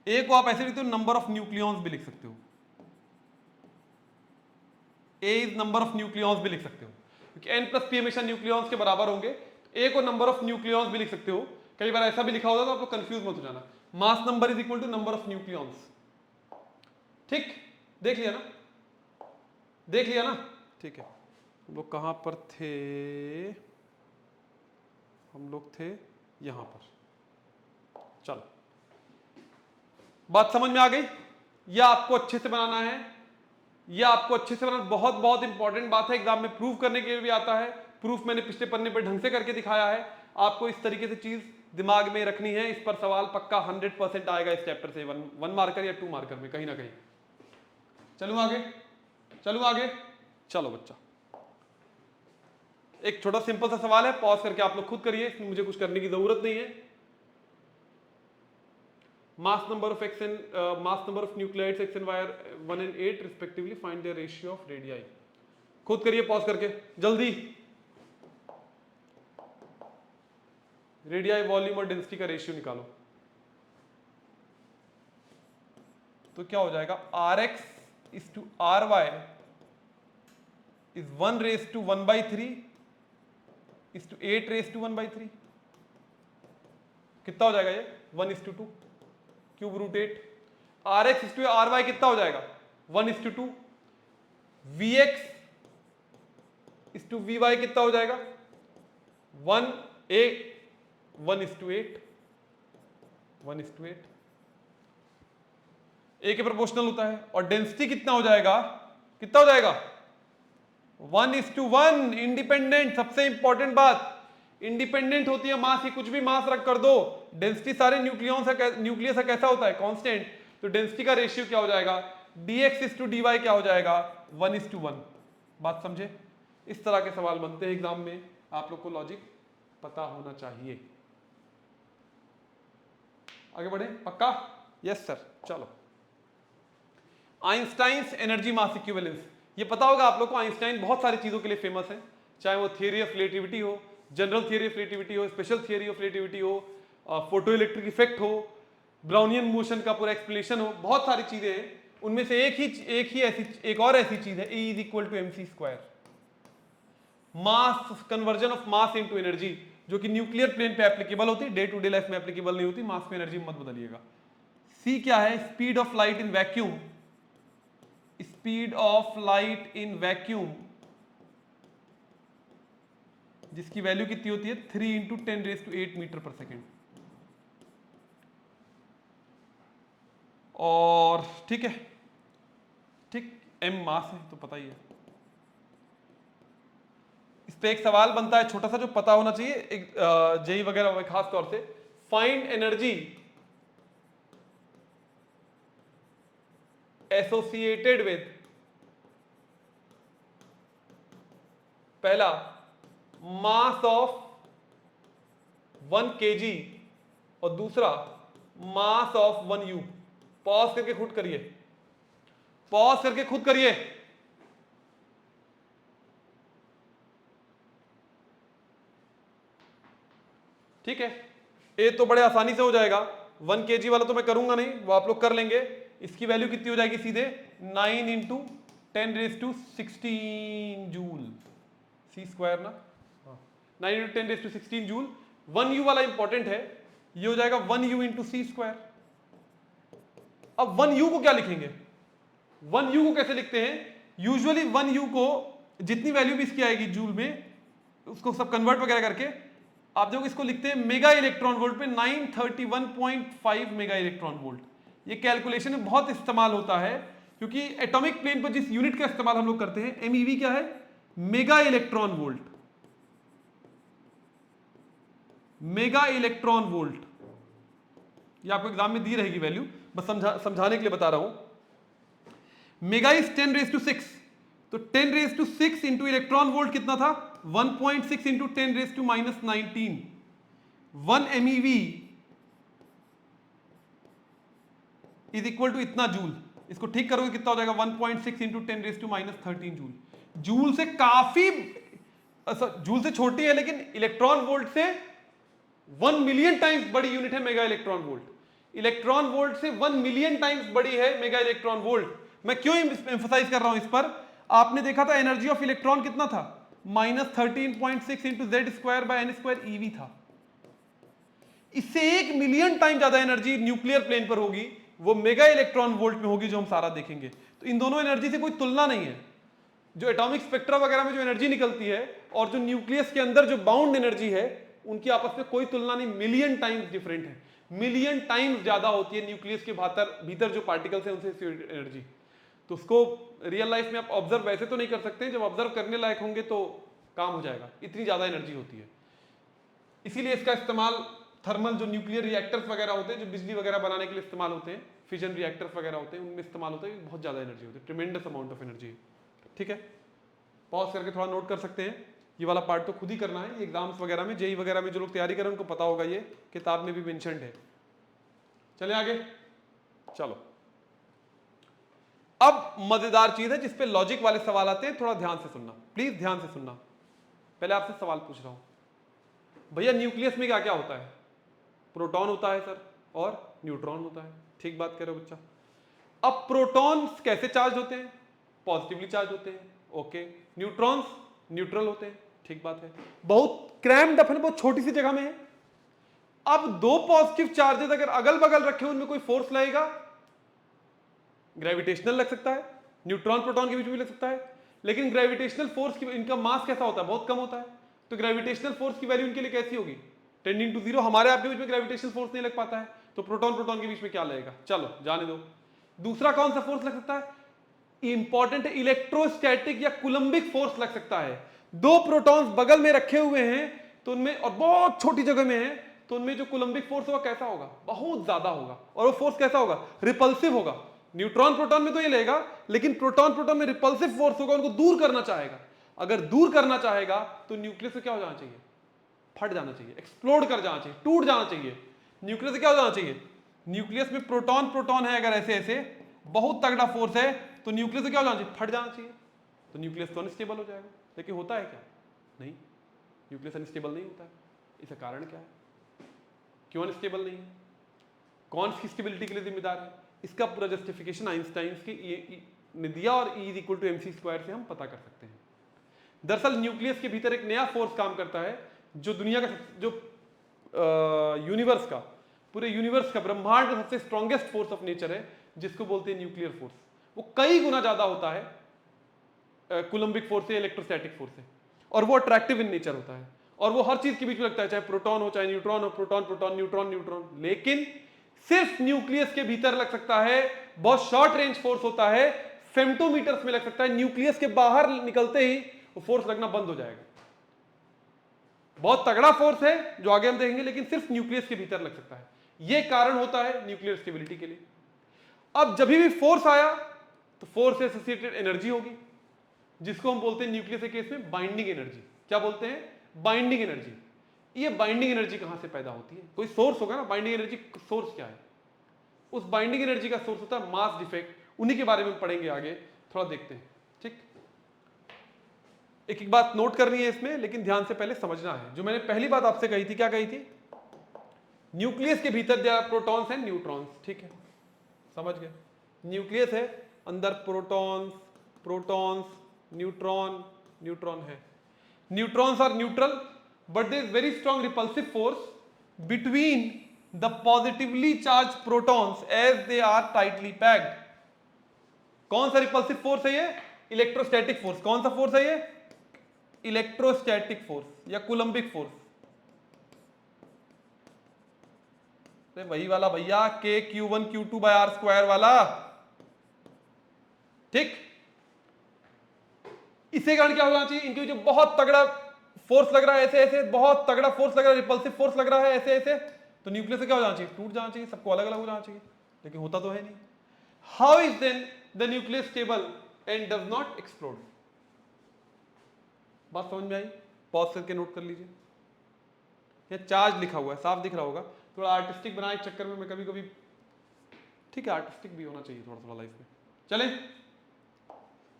ए को आप ऐसे लिखते हो नंबर ऑफ न्यूक्लियॉन्स भी लिख सकते हो, ए इज नंबर ऑफ न्यूक्लियॉन्स भी लिख सकते हो, क्योंकि n प्लस पी हमेशा न्यूक्लियॉन्स के बराबर होंगे। ए को नंबर ऑफ न्यूक्लियॉन्स भी लिख सकते हो। कई बार ऐसा भी लिखा होता है तो आप लोग कंफ्यूज मत हो जाना, mass number is equal to number of nucleons. ठीक, देख लिया ना? देख लिया ना? ठीक है, हम लोग कहां पर थे? हम लोग थे यहां पर। चलो, बात समझ में आ गई? यह आपको अच्छे से बनाना है, यह आपको अच्छे से बनाना बहुत बहुत इंपॉर्टेंट बात है। एग्जाम में प्रूफ करने के लिए भी आता है। प्रूफ मैंने पिछले पन्ने पर ढंग से करके दिखाया है। आपको इस तरीके से चीज दिमाग में रखनी है। इस पर सवाल पक्का 100% आएगा इस चैप्टर से, 1 मार्कर या 2 मार्कर में कहीं ना कहीं। चलूं आगे? चलूं आगे? चलो बच्चा, एक छोटा सिंपल सा सवाल है, पॉज करके आप लोग खुद करिए, इसमें मुझे कुछ करने की जरूरत नहीं है। mass number of x and mass number of nucleides x and y are 1 and 8 respectively, find their ratio of radii। खुद करिए पॉज करके जल्दी। रेडियाई, वॉल्यूम और डेंसिटी का रेशियो निकालो। तो क्या हो जाएगा? rx is to ry is 1 raised to 1/3 is to 8 raised to 1/3। कितना हो जाएगा ये? 1:2 cube root 8। rx is to ry कितना हो जाएगा? 1:2। vx is to vy कितना हो जाएगा? 1:8 ए के प्रोपोर्शनल होता है। और डेंसिटी कितना हो जाएगा? कितना हो जाएगा? 1:1। इंडिपेंडेंट, सबसे इंपॉर्टेंट बात, इंडिपेंडेंट होती है मास की। कुछ भी मास रख कर दो, डेंसिटी सारे न्यूक्लियस का कैसा होता है? कांस्टेंट। तो डेंसिटी का रेशियो क्या हो जाएगा? dx is to dy क्या हो जाएगा? 1:1। बात समझे? इस तरह के सवाल बनते हैं एग्जाम में, आप लोग को लॉजिक पता होना चाहिए। आगे बढ़े? पक्का? Yes sir. चलो, आइंस्टाइन्स एनर्जी मास इक्विवेलेंस, ये पता होगा आप लोग को। आइंस्टाइन बहुत सारी चीजों के लिए फेमस है, चाहे वो थियरी ऑफ रिलेटिविटी हो, जनरल थियरी ऑफ रिलेटिविटी हो, स्पेशल थियरी ऑफ रिलेटिविटी हो, फोटो इलेक्ट्रिक इफेक्ट हो, ब्राउनियन मोशन का पूरा एक्सप्लेनेशन हो, बहुत सारी चीजें हैं। उनमें से एक और ऐसी चीज है, E = mc², mass conversion of mass into energy, जो कि न्यूक्लियर प्लेन पे एप्लीकेबल होती है, डे टू डे लाइफ में एप्लीकेबल नहीं होती। मास में एनर्जी मत बदलिएगा। सी क्या है? Speed of light in vacuum. Speed of light in vacuum जिसकी वैल्यू कितनी होती है? 3 × 10⁸ मीटर पर सेकेंड। और ठीक है, ठीक, m मास है तो पता ही है। इस पे एक सवाल बनता है छोटा सा, जो पता होना चाहिए एक जेई वगैरह में खास तौर से। फाइंड एनर्जी एसोसिएटेड विद, पहला मास ऑफ 1 kg और दूसरा मास ऑफ 1 U। पॉज करके खुद करिए, पॉज करके खुद करिए। ठीक है, ए तो बड़े आसानी से हो जाएगा। 1 kg वाला तो मैं करूंगा नहीं, वो आप लोग कर लेंगे। इसकी वैल्यू कितनी हो जाएगी? सीधे 9 × 10⁻16 जूल, सी स्क्वायर ना, 9 × 10⁻16 जूल। 1u वाला इंपॉर्टेंट है, ये हो जाएगा 1u इंटू सी स्क्वायर। अब 1u को क्या लिखेंगे, 1u को कैसे लिखते हैं? यूजुअली 1u को जितनी वैल्यू भी इसकी आएगी जूल में, उसको सब कन्वर्ट वगैरह करके आप जो इसको लिखते हैं मेगा इलेक्ट्रॉन वोल्ट पे 931.5 मेगा इलेक्ट्रॉन वोल्ट। ये कैलकुलेशन में बहुत इस्तेमाल होता है, क्योंकि एटॉमिक प्लेन पर जिस यूनिट का इस्तेमाल हम लोग करते हैं, एमईवी क्या है? Mega electron volt. Mega electron volt ये आपको एग्जाम में दी रहेगी वैल्यू, बस समझाने के लिए बता रहा हूं। मेगा इज 10⁻6, तो 10⁻6 इंटू इलेक्ट्रॉन वोल्ट कितना था? 1.6 into 10⁻⁻19। 1 MeV is equal to इतना जूल। इसको ठीक करोगे कितना हो जाएगा? 1.6 इंटू 10⁻⁻13 जूल। जूल से काफी, जूल से छोटी है, लेकिन इलेक्ट्रॉन वोल्ट से 1 मिलियन टाइम्स बड़ी यूनिट है mega electron volt. Electron volt से 1 मिलियन टाइम्स बड़ी है मेगा इलेक्ट्रॉन वोल्ट। मैं क्यों एम्फसाइज कर रहा हूं इस पर? आपने देखा था एनर्जी ऑफ इलेक्ट्रॉन कितना था? -13.6 into Z square by n square eV था। इससे 1 मिलियन टाइम ज्यादा एनर्जी न्यूक्लियर प्लेन पर होगी, वो मेगा इलेक्ट्रॉन वोल्ट में होगी, जो हम सारा देखेंगे। तो इन दोनों एनर्जी से कोई तुलना नहीं है। जो एटॉमिक स्पेक्ट्रा वगैरह में जो एनर्जी निकलती है और जो न्यूक्लियस के अंदर जो बाउंड एनर्जी है, उनकी आपस में कोई तुलना नहीं, मिलियन टाइम्स डिफरेंट है। मिलियन टाइम्स ज्यादा होती है न्यूक्लियस के भीतर जो पार्टिकल्स हैं उनसे एनर्जी। तो उसको रियल लाइफ में आप ऑब्जर्व वैसे तो नहीं कर सकते, जब ऑब्जर्व करने लायक होंगे तो काम हो जाएगा, इतनी ज्यादा एनर्जी होती है। इसीलिए इसका इस्तेमाल थर्मल जो न्यूक्लियर रिएक्टर्स वगैरह होते हैं, जो बिजली वगैरह बनाने के लिए इस्तेमाल होते हैं, फिजन रिएक्टर्स वगैरह होते हैं, उनमें इस्तेमाल होता है। बहुत ज्यादा एनर्जी होती है, ट्रिमेंडस अमाउंट ऑफ एनर्जी। ठीक है, पॉज करके थोड़ा नोट कर सकते हैं। ये वाला पार्ट तो खुद ही करना है, ये एग्जाम्स वगैरह में, जेई वगैरह में जो लोग तैयारी करें उनको पता होगा, ये किताब में भी मेंशन्ड है। चले आगे, चलो। अब मजेदार चीज है जिसपे लॉजिक वाले सवाल आते हैं, थोड़ा ध्यान से सुनना, प्लीज ध्यान से सुनना। पहले आपसे सवाल पूछ रहा हूं, भैया न्यूक्लियस में क्या क्या होता है? प्रोटॉन होता है सर, और न्यूट्रॉन होता है। ठीक बात कह रहे हो बच्चा। अब प्रोटॉन्स कैसे चार्ज होते हैं? पॉजिटिवली चार्ज होते हैं। ओके, न्यूट्रॉन्स न्यूट्रल होते हैं। ठीक बात है। बहुत क्रैम्ड अप है, बहुत छोटी सी जगह में है। अब दो पॉजिटिव चार्जेस अगर अगल बगल रखे उनमें कोई फोर्स लगेगा? ग्रेविटेशनल लग सकता है, न्यूट्रॉन प्रोटॉन के बीच में लग सकता है, लेकिन ग्रेविटेशनल फोर्स की, इनका मास कैसा होता है? बहुत कम होता है। तो ग्रेविटेशनल फोर्स की वैल्यू इनके लिए कैसी होगी? Tending to 0। हमारे आपके बीच में ग्रेविटेशनल फोर्स नहीं लग पाता है, तो प्रोटॉन प्रोटॉन के बीच में क्या लगेगा? चलो जाने दो। दूसरा कौन सा फोर्स लग सकता है? इंपॉर्टेंट है, इलेक्ट्रोस्टैटिक या कुलम्बिक फोर्स लग सकता है। दो प्रोटॉन्स बगल में रखे हुए हैं तो उनमें, और बहुत छोटी जगह में है, तो उनमें जो कुलम्बिक फोर्स होगा कैसा होगा? बहुत ज्यादा होगा। और वो फोर्स कैसा होगा? रिपल्सिव होगा। न्यूट्रॉन प्रोटॉन में तो ये लेगा, लेकिन प्रोटॉन प्रोटॉन में रिपल्सिव फोर्स होगा, उनको दूर करना चाहेगा। अगर दूर करना चाहेगा तो न्यूक्लियस से क्या हो जाना चाहिए? फट जाना चाहिए, एक्सप्लोड कर जाना चाहिए, टूट जाना चाहिए। न्यूक्लियस से क्या हो जाना चाहिए? न्यूक्लियस में प्रोटॉन प्रोटॉन है, अगर ऐसे ऐसे बहुत तगड़ा फोर्स है, तो न्यूक्लियस से क्या हो जाना चाहिए? फट जाना चाहिए। तो न्यूक्लियस तो अनस्टेबल हो जाएगा। लेकिन होता है क्या? नहीं, न्यूक्लियस अनस्टेबल नहीं होता है। इसका कारण क्या है? क्यों अनस्टेबल नहीं है? कौन इसकी स्टेबिलिटी के लिए जिम्मेदार है? इसका पूरा जस्टिफिकेशन आइंस्टाइन की ने दिया, और E = mc² से हम पता कर सकते हैं। दरअसल न्यूक्लियस के भीतर एक नया फोर्स काम करता है, जो दुनिया का, जो यूनिवर्स का, पूरे यूनिवर्स का, ब्रह्मांड का सबसे स्ट्रॉन्गेस्ट फोर्स ऑफ नेचर है, जिसको बोलते हैं न्यूक्लियर फोर्स। वो कई गुना ज्यादा होता है कुलम्बिक फोर्स से, इलेक्ट्रोस्टैटिक फोर्स से, और वो अट्रैक्टिव इन नेचर होता है, और वो हर चीज के बीच में लगता है, चाहे प्रोटॉन हो, चाहे न्यूट्रॉन हो, प्रोटॉन प्रोटॉन, न्यूट्रॉन न्यूट्रॉन। लेकिन सिर्फ न्यूक्लियस के भीतर लग सकता है, बहुत शॉर्ट रेंज फोर्स होता है, फेम्टोमीटर्स में लग सकता है। न्यूक्लियस के बाहर निकलते ही वो फोर्स लगना बंद हो जाएगा। बहुत तगड़ा फोर्स है, जो आगे हम देखेंगे, लेकिन सिर्फ न्यूक्लियस के भीतर लग सकता है। यह कारण होता है न्यूक्लियर स्टेबिलिटी के लिए। अब जब भी फोर्स आया तो फोर्स से एसोसिएटेड एनर्जी होगी, जिसको हम बोलते हैं न्यूक्लियस के केस में बाइंडिंग एनर्जी। क्या बोलते हैं? Binding energy. ये बाइंडिंग एनर्जी कहां से पैदा होती है? कोई सोर्स होगा ना। बाइंडिंग एनर्जी सोर्स क्या है? उस बाइंडिंग एनर्जी का सोर्स होता है मास डिफेक्ट। उन्हीं के बारे में पढ़ेंगे आगे, थोड़ा देखते हैं। ठीक, एक एक बात नोट करनी है इसमें, लेकिन ध्यान से पहले समझना है। जो मैंने पहली बात आपसे कही थी, क्या कही थी? न्यूक्लियस के भीतर जो प्रोटॉन्स हैं, न्यूट्रॉन्स। ठीक है, समझ गए? न्यूक्लियस है, अंदर प्रोटॉन्स प्रोटॉन्स, न्यूट्रॉन, न्यूट्रॉन है, neutrons are neutral but there is very strong repulsive force between the positively charge protons as they are tightly packed. कौन सा रिपल्सिव फोर्स है ये? Electrostatic force. कौन सा फोर्स है ये? इलेक्ट्रोस्टैटिक फोर्स या कूलम्बिक फोर्स। वही वाला भैया, के Q1 Q2 bye are square वाला, ठीक। इससे कारण क्या होना चाहिए? इनके जो बहुत तगड़ा फोर्स लग रहा है ऐसे ऐसे, बहुत तगड़ा फोर्स लग रहा है, रिपल्सिव फोर्स लग रहा है ऐसे ऐसे, तो न्यूक्लियस से क्या हो जाना चाहिए? टूट जाना चाहिए, सबको अलग अलग हो जाना चाहिए, लेकिन होता तो है नहीं। How is then the nucleus stable and does not explode? बात समझ में आई? पॉज करके नोट कर लीजिए। यह चार्ज लिखा हुआ है, साफ दिख रहा होगा। थोड़ा आर्टिस्टिक बनाने के चक्कर में मैं कभी कभी, ठीक है आर्टिस्टिक भी होना चाहिए थोड़ा थोड़ा लाइफ में। चलें,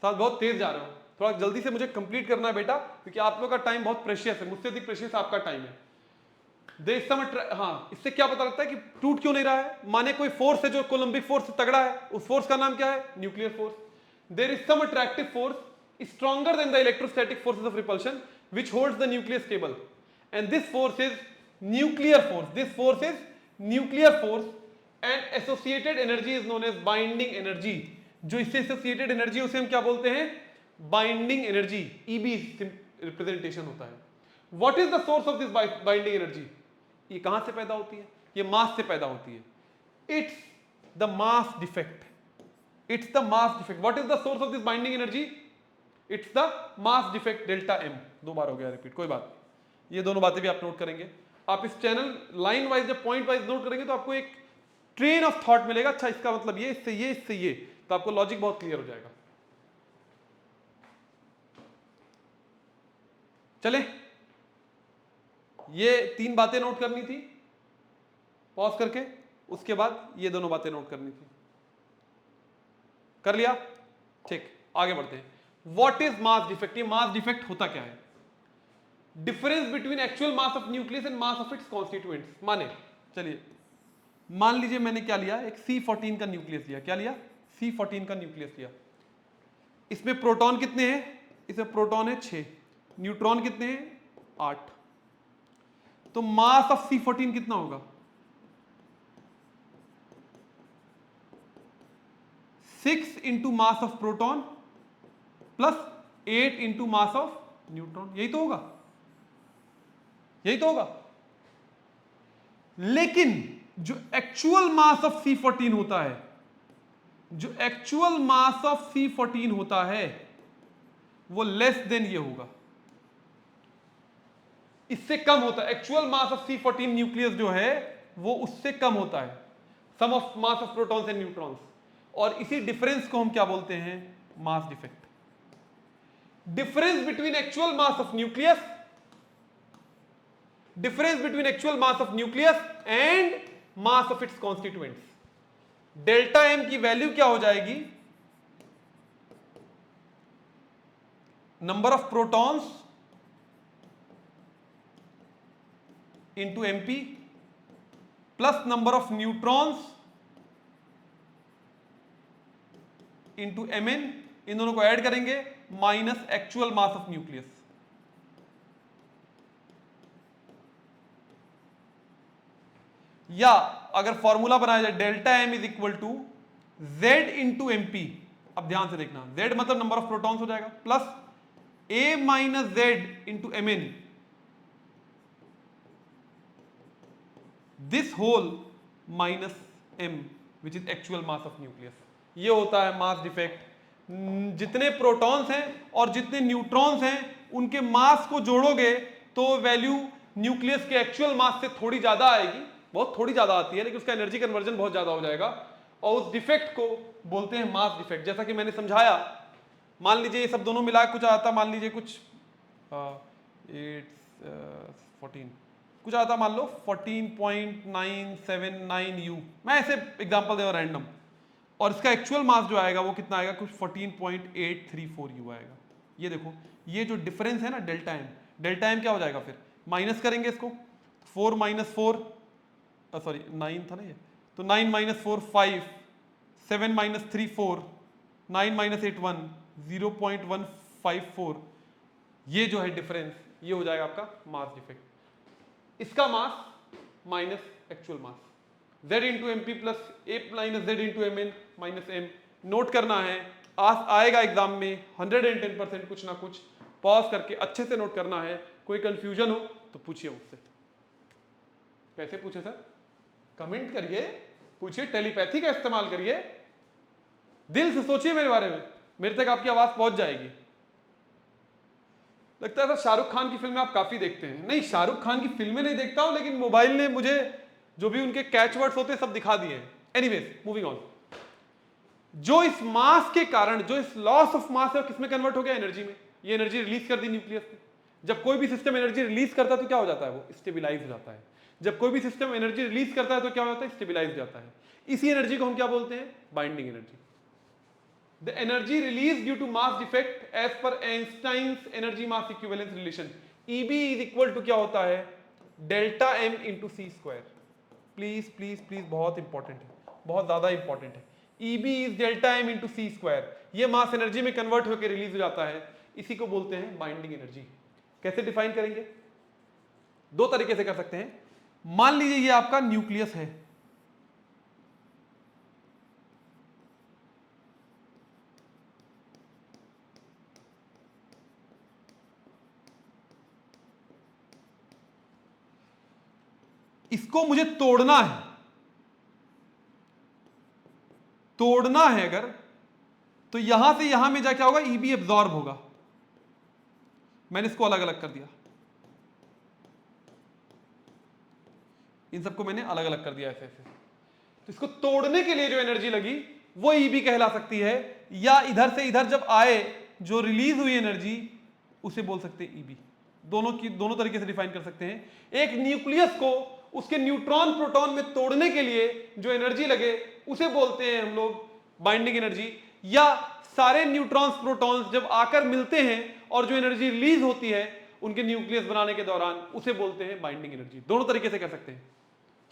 साथ बहुत तेज जा रहा हूं, थोड़ा जल्दी से मुझे कंप्लीट करना है बेटा, क्योंकि आप लोग का टाइम बहुत प्रेशियस है, मुझसे अधिक प्रेशियस आपका टाइम है। इस समय हाँ, इससे क्या पता लगता है कि टूट क्यों नहीं रहा है? माने कोई फोर्स है जो कोलंबिक फोर्स से तगड़ा है, उस फोर्स का नाम क्या है? Nuclear force. There is some attractive force stronger than the electrostatic forces of repulsion which holds the nucleus stable, and this force is nuclear force. This force is nuclear force and associated energy is known as binding energy. जो इससे associated energy उसे हम क्या बोलते हैं? Binding energy. EB representation होता है। What is the source of this binding energy? ये कहां से पैदा होती है? ये मास से पैदा होती है। It's the mass defect. It's the mass defect. What is the source of this binding energy? It's the mass defect delta m. दो बार हो गया रिपीट, कोई बात नहीं, ये दोनों बातें भी आप नोट करेंगे। आप इस चैनल लाइन वाइज जब पॉइंट वाइज नोट करेंगे तो आपको एक ट्रेन ऑफ थॉट मिलेगा। अच्छा, इसका मतलब ये, इससे ये, इससे ये, तो आपको लॉजिक बहुत क्लियर हो जाएगा। चले, ये तीन बातें नोट करनी थी पॉज करके, उसके बाद ये दोनों बातें नोट करनी थी। कर लिया? ठीक, आगे बढ़ते हैं। What is mass defect? ये मास डिफेक्ट होता क्या है? Difference between actual mass of nucleus and mass of its constituents. माने, चलिए मान लीजिए मैंने क्या लिया, एक C14 का न्यूक्लियस लिया। क्या लिया? C14 का न्यूक्लियस लिया। इसमें प्रोटॉन कितने हैं? इसमें प्रोटॉन है 6, न्यूट्रॉन कितने हैं? 8। तो मास ऑफ C14 कितना होगा? 6 into mass of proton plus 8 into mass of neutron. यही तो होगा, यही तो होगा। लेकिन जो एक्चुअल मास ऑफ C14 होता है, जो एक्चुअल मास ऑफ C14 होता है वो लेस देन ये होगा, इससे कम होता है। Actual mass of C14 nucleus जो है वो उससे कम होता है, sum of mass of protons and neutrons. और इसी डिफरेंस को हम क्या बोलते हैं? Mass defect. Difference between actual mass of nucleus, difference between actual mass of nucleus and mass of its constituents. Delta M की वैल्यू क्या हो जाएगी? Number of protons into MP plus number of neutrons into MN, इन दोनों को add करेंगे, minus actual mass of nucleus. या अगर फॉर्मूला बनाया जाए, delta m is equal to Z into mp. अब ध्यान से देखना, जेड मतलब नंबर ऑफ प्रोटॉन्स हो जाएगा, plus A minus Z into M n, this whole minus m which is actual mass of nucleus. ये होता है मास डिफेक्ट। जितने प्रोटॉन्स हैं और जितने न्यूट्रॉन्स हैं उनके मास को जोड़ोगे तो वैल्यू न्यूक्लियस के एक्चुअल मास से थोड़ी ज्यादा आएगी, बहुत थोड़ी ज्यादा आती है, लेकिन उसका एनर्जी कन्वर्जन बहुत ज्यादा हो जाएगा, और उस डिफेक्ट को बोलते हैं मास डिफेक्ट। जैसा कि मैंने समझाया, मान लीजिए ये सब दोनों मिला कुछ आता, मान लीजिए कुछ 14 कुछ आता, मान लो 14.979 U, मैं ऐसे एग्जांपल दे रहा रैंडम, और इसका एक्चुअल मास जो आएगा वो कितना आएगा? कुछ 14.834 U आएगा। ये देखो, ये जो डिफरेंस है ना डेल्टा एम, डेल्टा एम क्या हो जाएगा? फिर माइनस करेंगे इसको, 4 माइनस 4 सॉरी 9 था ना ये, तो 9 माइनस 4 5, 7 माइनस 3 4, 9 माइनस 8 1, 0.154, ये जो है डिफरेंस, ये हो जाएगा आपका मास डिफेक्ट। इसका mass minus actual mass, z into M P plus A minus Z into M N minus M. Note करना है, आएगा एग्जाम में 110% कुछ ना कुछ। पॉज करके अच्छे से नोट करना है। कोई कंफ्यूजन हो तो पूछिए मुझसे। कैसे पूछे सर? कमेंट करिए, पूछिए, टेलीपैथी का इस्तेमाल करिए, दिल से सोचिए मेरे बारे में, मेरे तक आपकी आवाज पहुंच जाएगी। लगता है सर शाहरुख खान की फिल्में आप काफी देखते हैं। नहीं, शाहरुख खान की फिल्में नहीं देखता हूं, लेकिन मोबाइल ने मुझे जो भी उनके कैच वर्ड्स होते हैं सब दिखा दिए हैं। Anyways, moving on. जो इस मास के कारण, जो इस लॉस ऑफ मास है, किसमें कन्वर्ट हो गया? एनर्जी में। ये एनर्जी रिलीज कर दी न्यूक्लियस में। जब कोई भी सिस्टम एनर्जी रिलीज करता है तो क्या हो जाता है? वो स्टेबिलाईज हो जाता है। जब कोई भी सिस्टम एनर्जी रिलीज करता है तो क्या होता है? स्टेबिलाईज हो जाता है। इसी एनर्जी को हम क्या बोलते हैं? Binding energy. The energy released due to mass defect as per Einstein's energy mass equivalence relation, EB is equal to क्या होता है? Delta m into c square. Please please please, बहुत इंपॉर्टेंट है, बहुत ज्यादा इंपॉर्टेंट है। EB is delta m into c square. ये mass energy में कन्वर्ट होकर रिलीज हो जाता है, इसी को बोलते हैं बाइंडिंग एनर्जी। कैसे डिफाइन करेंगे? दो तरीके से कर सकते हैं। मान लीजिए ये आपका न्यूक्लियस है, इसको मुझे तोड़ना है, तोड़ना है अगर, तो यहां से यहां में जा क्या होगा? ईबी एब्जॉर्ब होगा। मैंने इसको अलग अलग कर दिया, इन सबको मैंने अलग अलग कर दिया ऐसे ऐसे। तो इसको तोड़ने के लिए जो एनर्जी लगी वो ईबी कहला सकती है, या इधर से इधर जब आए जो रिलीज हुई एनर्जी उसे बोल सकते हैं ईबी। दोनों तरीके से डिफाइन कर सकते हैं। एक न्यूक्लियस को उसके न्यूट्रॉन प्रोटॉन में तोड़ने के लिए जो एनर्जी लगे उसे बोलते हैं हम लोग बाइंडिंग एनर्जी, या सारे न्यूट्रॉन्स प्रोटॉन्स जब आकर मिलते हैं और जो एनर्जी रिलीज होती है उनके न्यूक्लियस बनाने के दौरान, उसे बोलते हैं बाइंडिंग एनर्जी। दोनों तरीके से कर सकते हैं।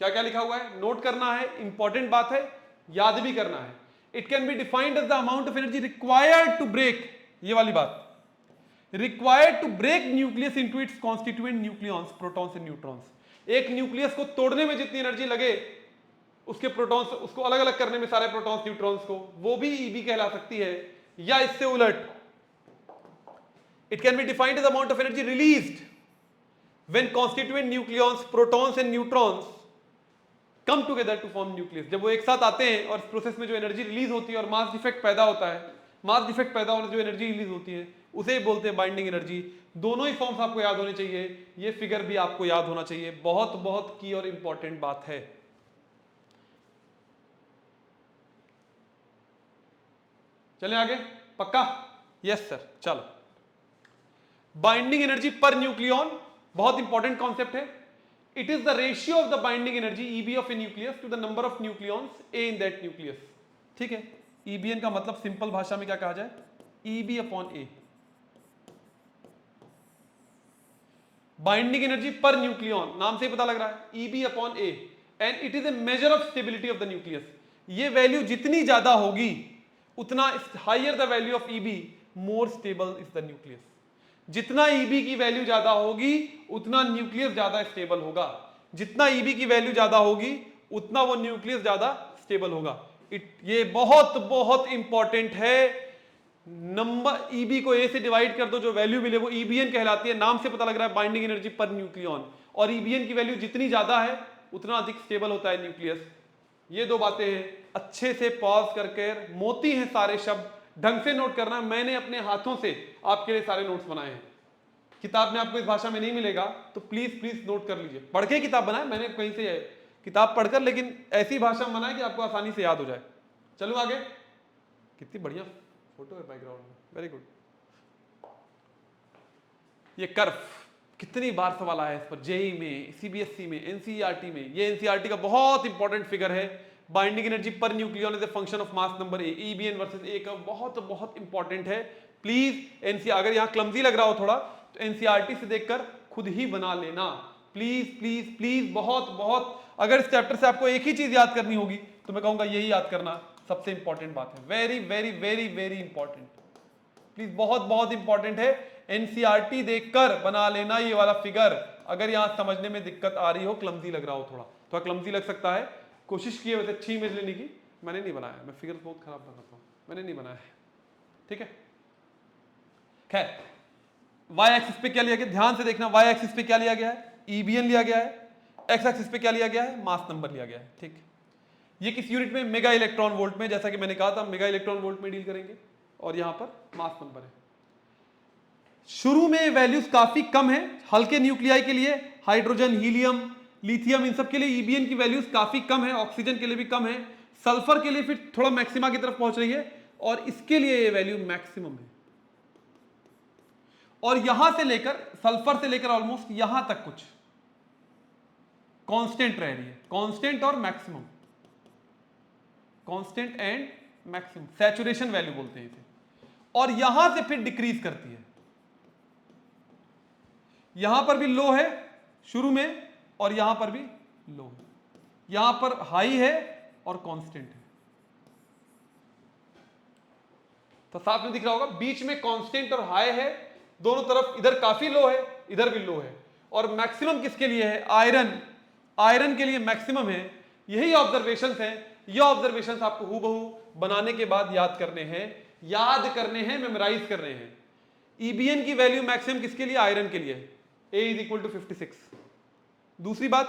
क्या क्या लिखा हुआ है? नोट करना है, इंपॉर्टेंट बात है, याद भी करना है। It can be defined as the amount of energy required to break, ये वाली बात, required to break nucleus into its constituent nucleons, protons and neutrons. एक न्यूक्लियस को तोड़ने में जितनी एनर्जी लगे उसके प्रोटॉन्स, उसको अलग अलग करने में सारे प्रोटॉन्स न्यूट्रॉन्स को, वो भी ईबी कहला सकती है। या इससे उलट, it can be defined as amount of energy released when constituent nucleons, protons and neutrons come together to form nucleus. जब वो एक साथ आते हैं और इस प्रोसेस में जो एनर्जी रिलीज होती है और मास डिफेक्ट पैदा होता है, मास डिफेक्ट पैदा होने जो एनर्जी रिलीज होती है उसे ही बोलते हैं बाइंडिंग एनर्जी। दोनों ही फॉर्म्स आपको याद होने चाहिए, ये फिगर भी आपको याद होना चाहिए, बहुत बहुत की और इंपॉर्टेंट बात है। चलें आगे, पक्का? यस सर, चलो। बाइंडिंग एनर्जी पर न्यूक्लियॉन बहुत इंपॉर्टेंट कॉन्सेप्ट है। It is the ratio of the binding energy EB of a nucleus to the number of nucleons A in that nucleus. ठीक है, ईबीएन का मतलब सिंपल भाषा में क्या कहा जाए? ईबी अपॉन ए। बाइंडिंग एनर्जी पर न्यूक्लियॉन, नाम से ही पता लग रहा है, EB upon A, and it is a measure of stability of the nucleus. ये वैल्यू जितनी ज्यादा होगी उतना higher the value of EB, more stable is the nucleus. जितना ईबी की वैल्यू ज्यादा होगी उतना न्यूक्लियस ज्यादा स्टेबल होगा। जितना ईबी की वैल्यू ज्यादा होगी उतना वो न्यूक्लियस ज्यादा स्टेबल होगा। ये बहुत बहुत इंपॉर्टेंट है। नंबर ईबी को ए से डिवाइड कर दो, जो वैल्यू मिले वो ईबीएन कहलाती है। नाम से पता लग रहा है बाइंडिंग एनर्जी पर न्यूक्लियॉन, और ईबीएन की वैल्यू जितनी ज्यादा है उतना अधिक स्टेबल होता है न्यूक्लियस। ये दो बातें हैं, अच्छे से पॉज करके, मोती हैं सारे शब्द, ढंग से नोट करना। मैंने अपने हाथों से आपके लिए सारे नोट्स बनाए हैं, किताब में आपको इस भाषा में नहीं मिलेगा, तो प्लीज प्लीज नोट कर लीजिए। पढ़ के किताब बनाए, मैंने कहीं से किताब पढ़कर, लेकिन ऐसी भाषा में बनाए कि आपको आसानी से याद हो जाए। चलो आगे, कितनी बढ़िया फोटो है बैकग्राउंड में, वेरी गुड। ये कर्व कितनी बार सवाल आया है इस पर, जेई में, सीबीएसई में, एनसीईआरटी में। ये एनसीईआरटी का बहुत इंपॉर्टेंट फिगर है। बाइंडिंग एनर्जी पर nucleon is a function of mass number A, EBN versus A का बहुत बहुत इंपॉर्टेंट है। प्लीज एनसी, अगर यहां क्लमजी लग रहा हो थोड़ा तो एनसीईआरटी से देखकर खुद ही बना लेना, प्लीज प्लीज प्लीज। बहुत बहुत, अगर इस चैप्टर से आपको एक ही चीज याद करनी होगी तो मैं कहूंगा यही याद करना सबसे इंपॉर्टेंट बात है। Very very very very important. Please, बहुत बहुत इंपॉर्टेंट है। एनसीईआरटी देखकर बना लेना ये वाला फिगर। अगर यहां समझने में दिक्कत आ रही हो, क्लमजी लग रहा हो, थोड़ा क्लमजी लग सकता है, कोशिश किए वैसे अच्छी इमेज लेने की। मैंने नहीं बनाया, मैं फिगर बहुत खराब बनाता हूं, मैंने नहीं बनाया है, ठीक है। खैर, वाई एक्सिस पे क्या लिया गया, ध्यान से देखना, वाई एक्सिस पे क्या लिया गया है, ईबीएन लिया गया है, एक्स एक्सिस पे क्या लिया गया है, मास नंबर लिया गया है, ठीक। ये किस यूनिट में, मेगा इलेक्ट्रॉन वोल्ट में, जैसा कि मैंने कहा था मेगा इलेक्ट्रॉन वोल्ट में डील करेंगे, और यहां पर मास नंबर है। शुरू में वैल्यूज काफी कम है, हल्के न्यूक्लियाई के लिए, हाइड्रोजन, हीलियम, लिथियम, इन सब के लिए ईबीएन की वैल्यूज काफी कम है, ऑक्सीजन के लिए भी कम है, सल्फर के लिए फिर थोड़ा मैक्सिमा की तरफ पहुंच रही है, और इसके लिए ये वैल्यू मैक्सिमम है। और यहां से लेकर, सल्फर से लेकर ऑलमोस्ट यहां तक कुछ कांस्टेंट रह रही है, कांस्टेंट और maximum, constant and maximum, saturation value बोलते हैं इसे। और यहां से फिर डिक्रीज करती है, यहां पर भी लो है शुरू में, और यहां पर भी लो है, यहां पर हाई है और कांस्टेंट है। तो साथ में दिख रहा होगा, बीच में कांस्टेंट और हाई है, दोनों तरफ, इधर काफी लो है, इधर भी लो है। और मैक्सिमम किसके लिए है, आयरन, आयरन के लिए मैक्सिमम है। यही ऑब्जर्वेशंस हैं, ये ऑब्जर्वेशंस आपको हूबहू बनाने के बाद याद करने हैं, मेमोराइज करने हैं। ईबीएन की वैल्यू मैक्सिमम किसके लिए, आयरन के लिए, A इज इक्वल टू 56। दूसरी बात,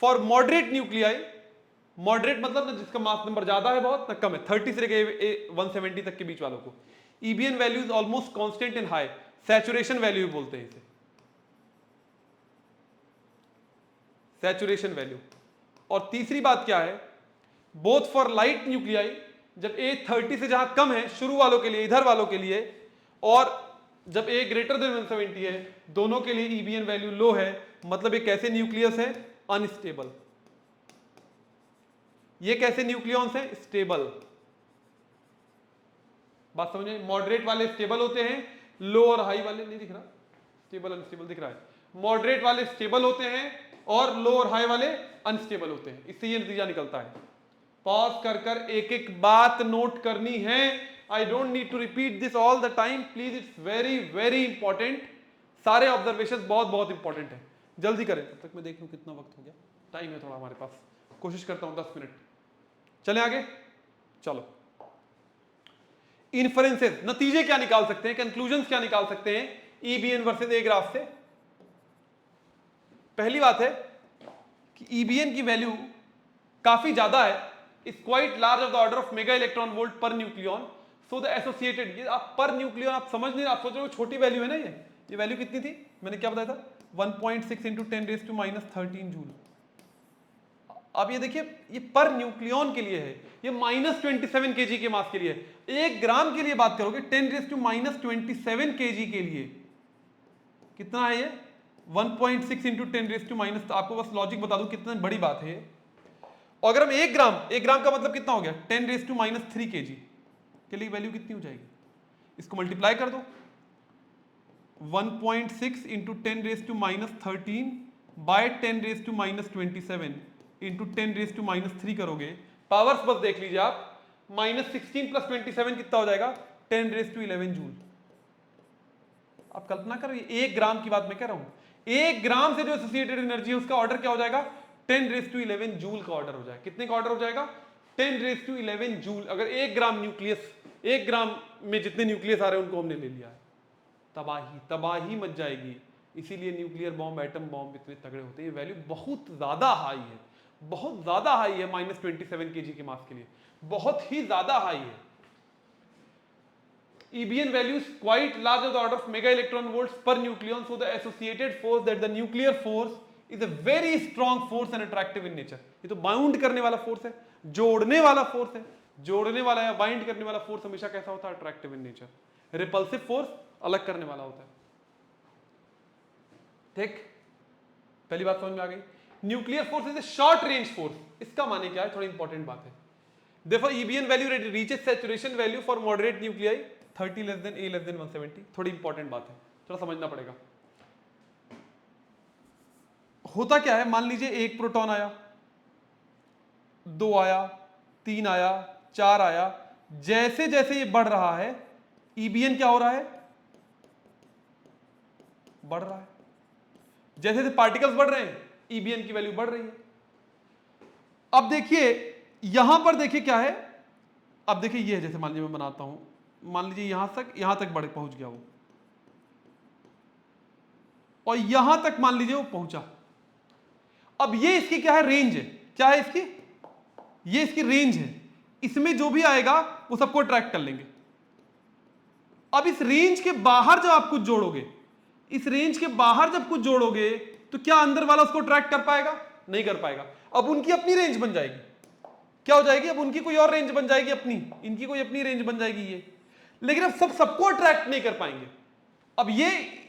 फॉर मॉडरेट न्यूक्लियाई, मॉडरेट मतलब ना जिसका मास नंबर ज्यादा है बहुत, ना कम है, 30 से लेकर 170 तक के बीच वालों को, EBN value is almost constant and high, saturation value बोलते हैं इसे, सैचुरेशन वैल्यू। और तीसरी बात क्या है, बोथ फॉर लाइट न्यूक्लियाई, जब A 30 से जहां कम है शुरू वालों के लिए, इधर वालों के लिए, और जब A ग्रेटर देन 170 है, दोनों के लिए ईबीएन वैल्यू लो है, मतलब ये कैसे न्यूक्लियस है, अनस्टेबल। ये कैसे न्यूक्लियॉन्स है, स्टेबल। बात समझे, मॉडरेट वाले स्टेबल होते हैं, लो और हाई वाले नहीं दिख रहा, स्टेबल अनस्टेबल दिख रहा है, मॉडरेट वाले स्टेबल होते हैं और लो और हाई वाले अनस्टेबल होते हैं। इससे ये नतीजा निकलता है। पॉज कर कर एक एक बात नोट करनी है, I don't need to repeat this all the time, please, it's very very important. सारे ऑब्जर्वेशन बहुत बहुत इंपॉर्टेंट है, जल्दी करें। तब तक मैं देख लूं कितना वक्त हो गया, टाइम है थोड़ा हमारे पास, कोशिश करता हूं 10 मिनट। चले आगे, चलो। इन्फरेंसेस, नतीजे क्या निकाल सकते हैं, कंक्लूजन्स क्या निकाल सकते हैं ईबीएन वर्सेस ए ग्राफ से। पहली बात है कि ईबीएन की वैल्यू काफी ज्यादा है, is quite large of the order of mega electron volt per nucleon, so the associated, ये आप पर न्यूक्लियन आप समझ नहीं, आप सोच रहे हो छोटी वैल्यू है ना, ये वैल्यू कितनी थी, मैंने क्या बताया था, 1.6 इंटू 10⁻⁻13 जूल। अब ये देखिए, ये पर न्यूक्लियन के लिए है, ये -27 kg के मास के लिए है। 1 ग्राम के लिए बात करोगे 10⁻27 kg के लिए कितना है ये, 1.6 इंटू 10⁻⁻, आपको बस लॉजिक बता दूं कितनी बड़ी बात है। और अगर हम 1 ग्राम का मतलब कितना हो गया, 10⁻³ kg के लिए वैल्यू कितनी हो जाएगी, इसको मल्टीप्लाई कर दो, 1.6 इंटू 10⁻13 बाय 10⁻27 इंटू 10⁻³ करोगे, पावर्स बस देख लीजिए आप, -16 + 27 कितना हो जाएगा, 10⁻11 जूल। आप कल्पना करो, 1 ग्राम की बात मैं कह रहा हूं, 1 ग्राम से जो एसोसिएटेड एनर्जी है उसका ऑर्डर क्या हो जाएगा, 10⁻11 जूल का ऑर्डर हो जाएगा। कितने का ऑर्डर हो जाएगा, 10⁻11 जूल। अगर 1 ग्राम न्यूक्लियस, 1 ग्राम में जितने न्यूक्लियस आ रहे हैं उनको हमने ले लिया है, तबाही मच जाएगी। इसीलिए न्यूक्लियर बॉम्ब, एटम बॉम्ब इतने तगड़े होते हैं। ये वैल्यू बहुत ज्यादा हाई है, बहुत ज्यादा हाई है, -27 kg के मास के लिए बहुत ही ज्यादा हाई है। EBN values quite large of the order of mega electron volts per nucleon, so the associated force, that the nuclear force is a very strong force and attractive in nature। ये तो bound करने वाला force है, जोड़ने वाला force है, जोड़ने वाला या बाइंड करने वाला फोर्स हमेशा कैसा होता है, attractive in nature. Repulsive force अलग करने वाला होता है, ठीक। पहली बात समझ में आ गई। Nuclear force is a short range force, इसका माने क्या है, थोड़ी इंपॉर्टेंट बात है। Therefore EBN value reaches saturation value for moderate nuclei 30 less than A less than 170। थोड़ी इंपॉर्टेंट बात है, थोड़ा समझना पड़ेगा। होता क्या है, मान लीजिए 1 प्रोटॉन आया, 2 आया, 3 आया, 4 आया, जैसे जैसे ये बढ़ रहा है EBN क्या हो रहा है, बढ़ रहा है। जैसे जैसे पार्टिकल्स बढ़ रहे हैं EBN की वैल्यू बढ़ रही है। अब देखिए यहां पर देखिए क्या है, अब देखिए ये है, जैसे मान लीजिए मैं बनाता हूं, मान लीजिए यहां तक बढ़ पहुंच गया वो, और यहां तक मान लीजिए वो पहुंचा। अब ये इसकी क्या है, रेंज है। क्या है इसकी, ये इसकी रेंज है। इसमें जो भी आएगा वो सबको ट्रैक कर लेंगे। अब इस रेंज के बाहर जब आप कुछ जोड़ोगे, इस रेंज के बाहर जब कुछ जोड़ोगे तो क्या अंदर वाला उसको ट्रैक कर पाएगा, नहीं कर पाएगा। अब उनकी अपनी रेंज बन जाएगी। क्या हो जाएगी, अब उनकी कोई और रेंज बन जाएगी अपनी, इनकी कोई अपनी रेंज बन जाएगी ये, लेकिन अब सबको अट्रैक्ट नहीं कर पाएंगे। अब ये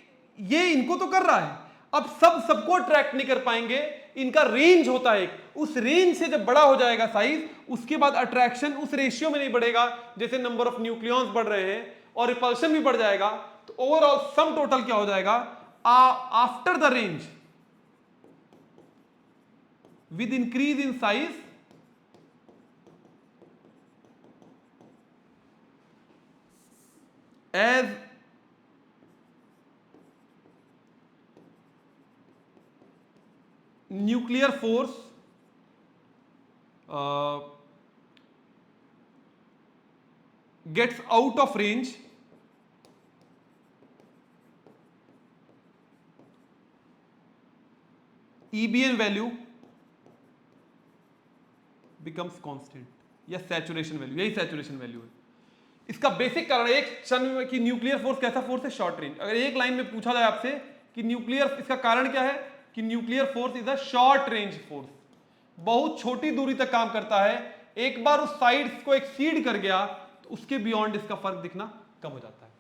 इनको तो कर रहा है, अब सबको अट्रैक्ट नहीं कर पाएंगे। इनका रेंज होता है एक, उस रेंज से जब बड़ा हो जाएगा साइज, उसके बाद अट्रैक्शन उस रेशियो में नहीं बढ़ेगा जैसे नंबर ऑफ न्यूक्लियॉन्स बढ़ रहे हैं, और रिपल्शन भी बढ़ जाएगा। तो ओवरऑल सम टोटल क्या हो जाएगा, after the range with increase in size as nuclear force gets out of range, EBN value becomes constant, या सैचुरेशन वैल्यू, यही सैचुरेशन वैल्यू है। इसका बेसिक कारण एक क्षण में कि न्यूक्लियर फोर्स कैसा फोर्स है, शॉर्ट रेंज। अगर एक लाइन में पूछा जाए आपसे कि न्यूक्लियर, इसका कारण क्या है कि nuclear force is a short range force, बहुत छोटी दूरी तक काम करता है। एक बार उस साइड्स को एक्सीड कर गया तो उसके बियॉन्ड इसका फर्क दिखना कम हो जाता है।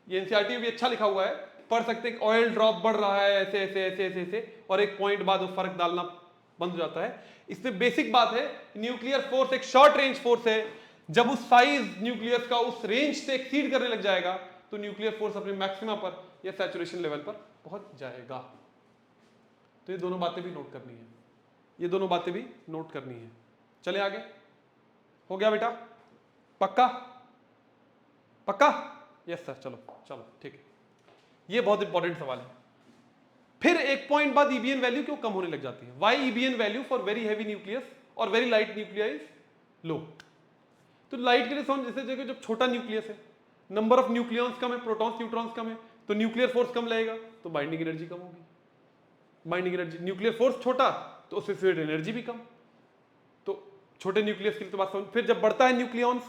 ये एनसीईआरटी में भी अच्छा लिखा हुआ है, पढ़ सकते हैं। ऑयल ड्रॉप बढ़ रहा है ऐसे ऐसे ऐसे ऐसे ऐसे, और एक पॉइंट बाद वो फर्क डालना बंद हो जाता है। इसमें बेसिक बात है, न्यूक्लियर फोर्स एक शॉर्ट रेंज फोर्स है। जब उस साइज न्यूक्लियस का उस रेंज से एक्सीड करने लग जाएगा तो न्यूक्लियर फोर्स अपने मैक्सिमा पर या सैचुरेशन लेवल पर पहुंच जाएगा। तो ये दोनों बातें भी नोट करनी है, ये दोनों बातें भी नोट करनी है। चले आगे, हो गया बेटा, पक्का पक्का, यस सर, चलो चलो ठीक है। ये बहुत इंपॉर्टेंट सवाल है। फिर एक पॉइंट बाद ईबीएन वैल्यू क्यों कम होने लग जाती है, why EBN value for very heavy nucleus और very light nuclear is low. तो लाइट के लिए समझ, जैसे जगह जब छोटा न्यूक्लियस है, नंबर ऑफ न्यूक्लियॉन्स कम है, प्रोटॉन्स न्यूट्रॉन्स कम है, तो न्यूक्लियर फोर्स कम लगेगा, तो बाइंडिंग एनर्जी कम होगी। बाइंडिंग एनर्जी, न्यूक्लियर फोर्स छोटा तो उससे फिर एनर्जी भी कम, तो छोटे न्यूक्लियस के लिए तो बात समझ। फिर जब बढ़ता है न्यूक्लियॉन्स,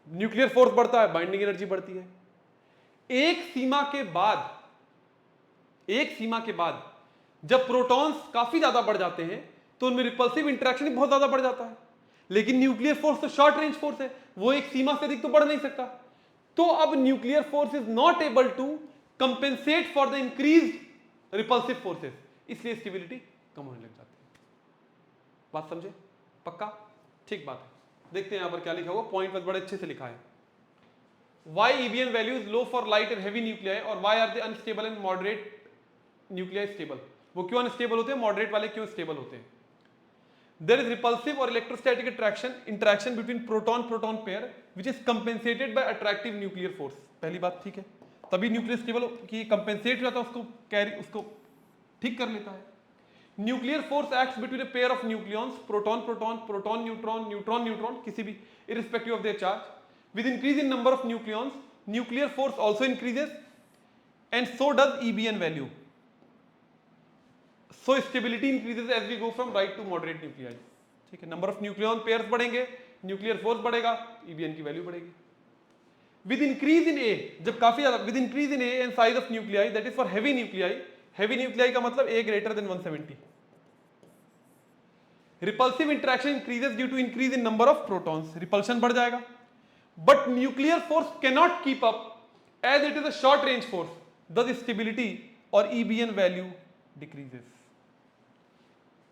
न्यूक्लियर फोर्स बढ़ता है, बाइंडिंग एनर्जी बढ़ती है। एक सीमा के बाद जब प्रोटॉन्स काफी ज्यादा बढ़ जाते हैं तो उनमें रिपल्सिव इंटरेक्शन भी बहुत ज्यादा बढ़ जाता है। लेकिन न्यूक्लियर फोर्स तो शॉर्ट रेंज फोर्स है, वो एक सीमा से अधिक तो बढ़ नहीं सकता। तो अब nuclear force is not able to compensate for the increased repulsive forces, इसलिए स्टेबिलिटी कम होने लग जाती है। बात समझे, पक्का, ठीक बात है। देखते हैं यहां पर क्या लिखा हुआ, पॉइंट बड़े अच्छे से लिखा है। Why EBN value is low for light and heavy nuclei, और why are they unstable and moderate nuclei stable? वो क्यों अनस्टेबल होते हैं, मॉडरेट वाले क्यों स्टेबल होते हैं? There is repulsive or electrostatic interaction between proton-proton pair which is compensated by attractive nuclear force. पहली बात ठीक है, तभी न्यूक्लियर स्टेबल की कंपेंसेट रहता है, उसको ठीक कर लेता है। Nuclear force acts between a pair of nucleons, proton-proton, proton-neutron, neutron-neutron, किसी भी, irrespective of their charge. With increase in number of nucleons, nuclear force also increases, and so does EBN value. So stability increases as we go from light to moderate nuclei. ठीक है, number of nucleon pairs बढ़ेंगे, nuclear force बढ़ेगा, EBN की value बढ़ेगी। With increase in A, जब काफी ज्यादा, with increase in A and size of nuclei, that is for heavy nuclei. Heavy nuclei का मतलब A greater than 170। Repulsive interaction increases due to increase in number of protons, repulsion बढ़ जाएगा। But nuclear force cannot keep up as it is a short range force, thus stability or EBN value decreases.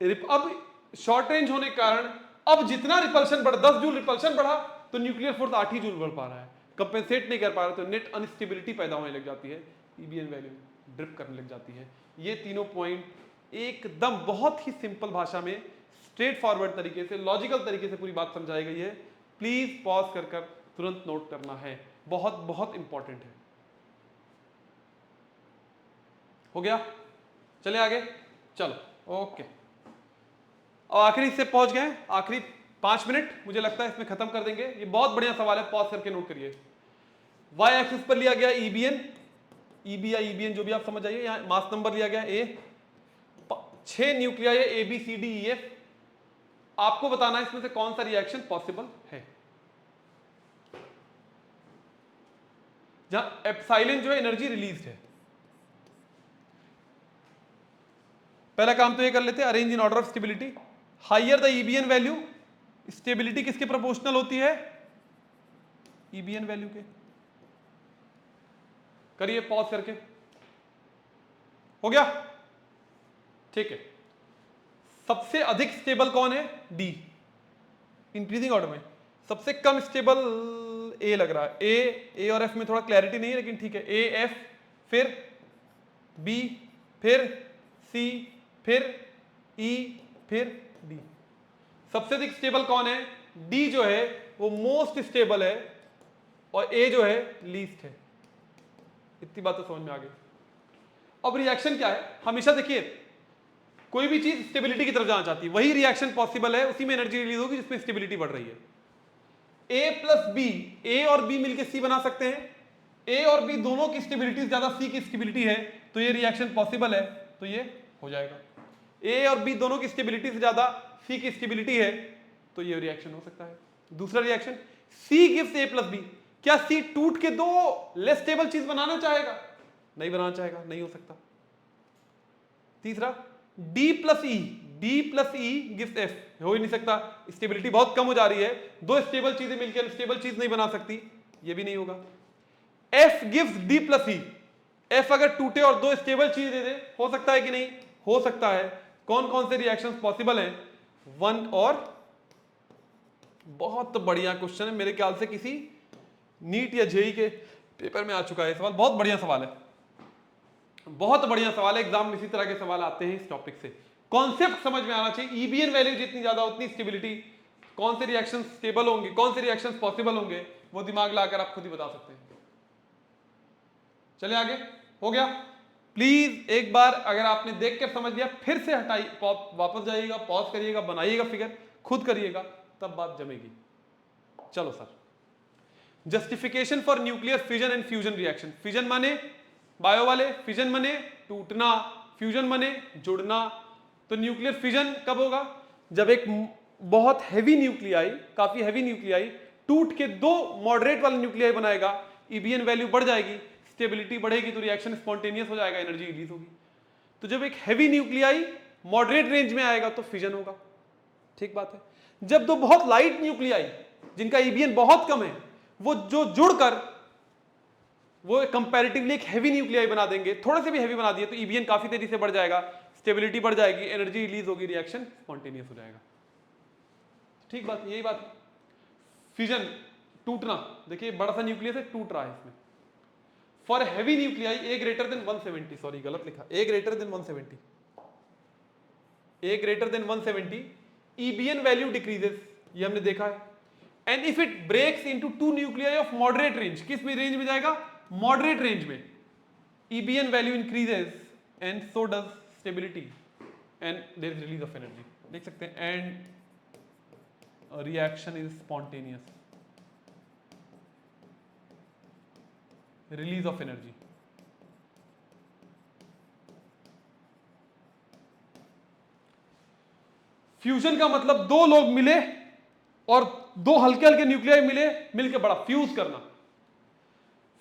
अब short range होने के कारण अब जितना repulsion बढ़ा, 10 joule repulsion बढ़ा तो न्यूक्लियर फोर्स 8 ही जूल बढ़ पा रहा है, कंपेंसेट नहीं कर पा रहा, तो नेट अनस्टेबिलिटी पैदा होने लग जाती है, EBN वैल्यू ड्रिप करने लग जाती है। ये तीनों पॉइंट एकदम बहुत ही सिंपल भाषा में, स्ट्रेट फॉरवर्ड तरीके से, लॉजिकल तरीके से पूरी बात समझाई गई है। प्लीज पॉज कर तुरंत नोट करना है, बहुत बहुत इंपॉर्टेंट है। हो गया, चले आगे, चलो ओके। अब आखिरी से पहुंच गए, आखिरी 5 मिनट मुझे लगता है इसमें खत्म कर देंगे। ये बहुत बढ़िया सवाल है, पॉज करके नोट करिए। वाई एक्सिस पर लिया गया ईबीएन, ईबी या ईबीएन जो भी आप समझ आइए, यहां मास नंबर लिया गया ए, 6 न्यूक्लियाई है A B C D E F. आपको बताना है इसमें से कौन सा रिएक्शन पॉसिबल है। जहां एप्सिलॉन जो है एनर्जी रिलीज है। पहला काम तो ये कर लेते हैं, arrange in order of stability. Higher the EBN value, stability किसके प्रोपोर्शनल होती है, ईबीएन वैल्यू के। करिए पॉज करके, हो गया, ठीक है। सबसे अधिक स्टेबल कौन है, डी, इंक्रीजिंग ऑर्डर में। सबसे कम स्टेबल ए लग रहा है, ए और एफ में थोड़ा क्लैरिटी नहीं है लेकिन ठीक है, ए एफ, फिर बी, फिर सी, फिर ई, फिर डी। सबसे अधिक स्टेबल कौन है, डी जो है वो मोस्ट स्टेबल है और ए जो है लीस्ट है। इतनी बात तो समझ में आ गई। अब रिएक्शन क्या है, हमेशा देखिए कोई भी चीज स्टेबिलिटी की तरफ जाना चाहती है, वही रिएक्शन पॉसिबल है, उसी में एनर्जी रिलीज होगी जिसमें स्टेबिलिटी बढ़ रही है। ए प्लस बी, ए और बी मिलकर सी बना सकते हैं। ए और बी दोनों की स्टेबिलिटी ज्यादा सी की स्टेबिलिटी है तो ये रिएक्शन पॉसिबल है, तो ये हो जाएगा। ए और बी दोनों की स्टेबिलिटी से ज्यादा सी की स्टेबिलिटी है तो ये रिएक्शन हो सकता है। दूसरा reaction, C gives A plus B, क्या सी टूट के दो लेस स्टेबल चीज बनाना चाहेगा, नहीं बनाना चाहेगा, नहीं हो सकता। तीसरा, डी प्लस ई, डी प्लस ई गिव्स एफ, हो ही नहीं सकता, स्टेबिलिटी बहुत कम हो जा रही है, दो स्टेबल चीजें मिलकर स्टेबल चीज नहीं बना सकती, ये भी नहीं होगा। एफ गिव्स डी प्लस ई, एफ अगर टूटे और दो स्टेबल चीज दे दे, हो सकता है कि नहीं, हो सकता है। कौन कौन से रिएक्शंस पॉसिबल हैं, 1 और, बहुत बढ़िया क्वेश्चन है, मेरे ख्याल से किसी नीट या जेई के पेपर में आ चुका है सवाल, बहुत बढ़िया सवाल है, बहुत बढ़िया सवाल है। एग्जाम में इसी तरह के सवाल आते हैं इस टॉपिक से। कॉन्सेप्ट समझ में आना चाहिए, ईबीएन वैल्यू जितनी ज्यादा उतनी स्टेबिलिटी, कौन से रिएक्शंस स्टेबल होंगे, कौन से रिएक्शंस पॉसिबल होंगे, वो दिमाग लाकर आप खुद ही बता सकते हैं। चलिए आगे, हो गया। प्लीज एक बार अगर आपने देख कर समझ लिया, फिर से हटाइए, वापस जाइएगा, पॉज करिएगा, बनाइएगा फिगर, खुद करिएगा, तब बात जमेगी। चलो sir, justification for nuclear fission and fusion reaction. Fission माने बायो वाले, फिजन माने टूटना, फ्यूजन माने जुड़ना। तो न्यूक्लियर फिजन कब होगा, जब एक बहुत हैवी न्यूक्लियाई, काफी हैवी न्यूक्लियाई टूट के दो मॉडरेट वाले न्यूक्लियाई बनाएगा, ईबीएन वैल्यू बढ़ जाएगी, स्टेबिलिटी बढ़ेगी, तो रिएक्शन स्पॉन्टेनियस हो जाएगा, एनर्जी रिलीज होगी। तो जब एक हैवी न्यूक्लियाई मॉडरेट रेंज में आएगा तो फिजन होगा, ठीक बात है। जब दो बहुत लाइट न्यूक्लियाई जिनका ईबीएन बहुत कम है, वो जो जुड़कर वो कंपैरेटिवली एक हैवी न्यूक्लियाई बना देंगे, थोड़े से भी हैवी बना दिए तो ईबीएन काफी तेजी से बढ़ जाएगा, स्टेबिलिटी बढ़ जाएगी, एनर्जी रिलीज होगी, रिएक्शन स्पॉन्टेनियस हो जाएगा, ठीक बात, यही बात। फ्यूजन टूटना, देखिए बड़ा सा न्यूक्लियस है, टूट रहा है इसमें। For heavy nuclei A greater than 170, sorry गलत लिखा, A greater than 170, A greater than 170 EBN value decreases, ये हमने देखा है। And if it breaks into two nuclei of moderate range, किस रेंज में जाएगा, मॉडरेट रेंज में, EBN value increases and so does stability and there is release of energy. देख सकते हैं, and reaction is spontaneous, release of energy. Fusion का मतलब दो लोग मिले और दो हल्के हल्के न्यूक्लियाई मिले, मिलके बड़ा फ्यूज करना।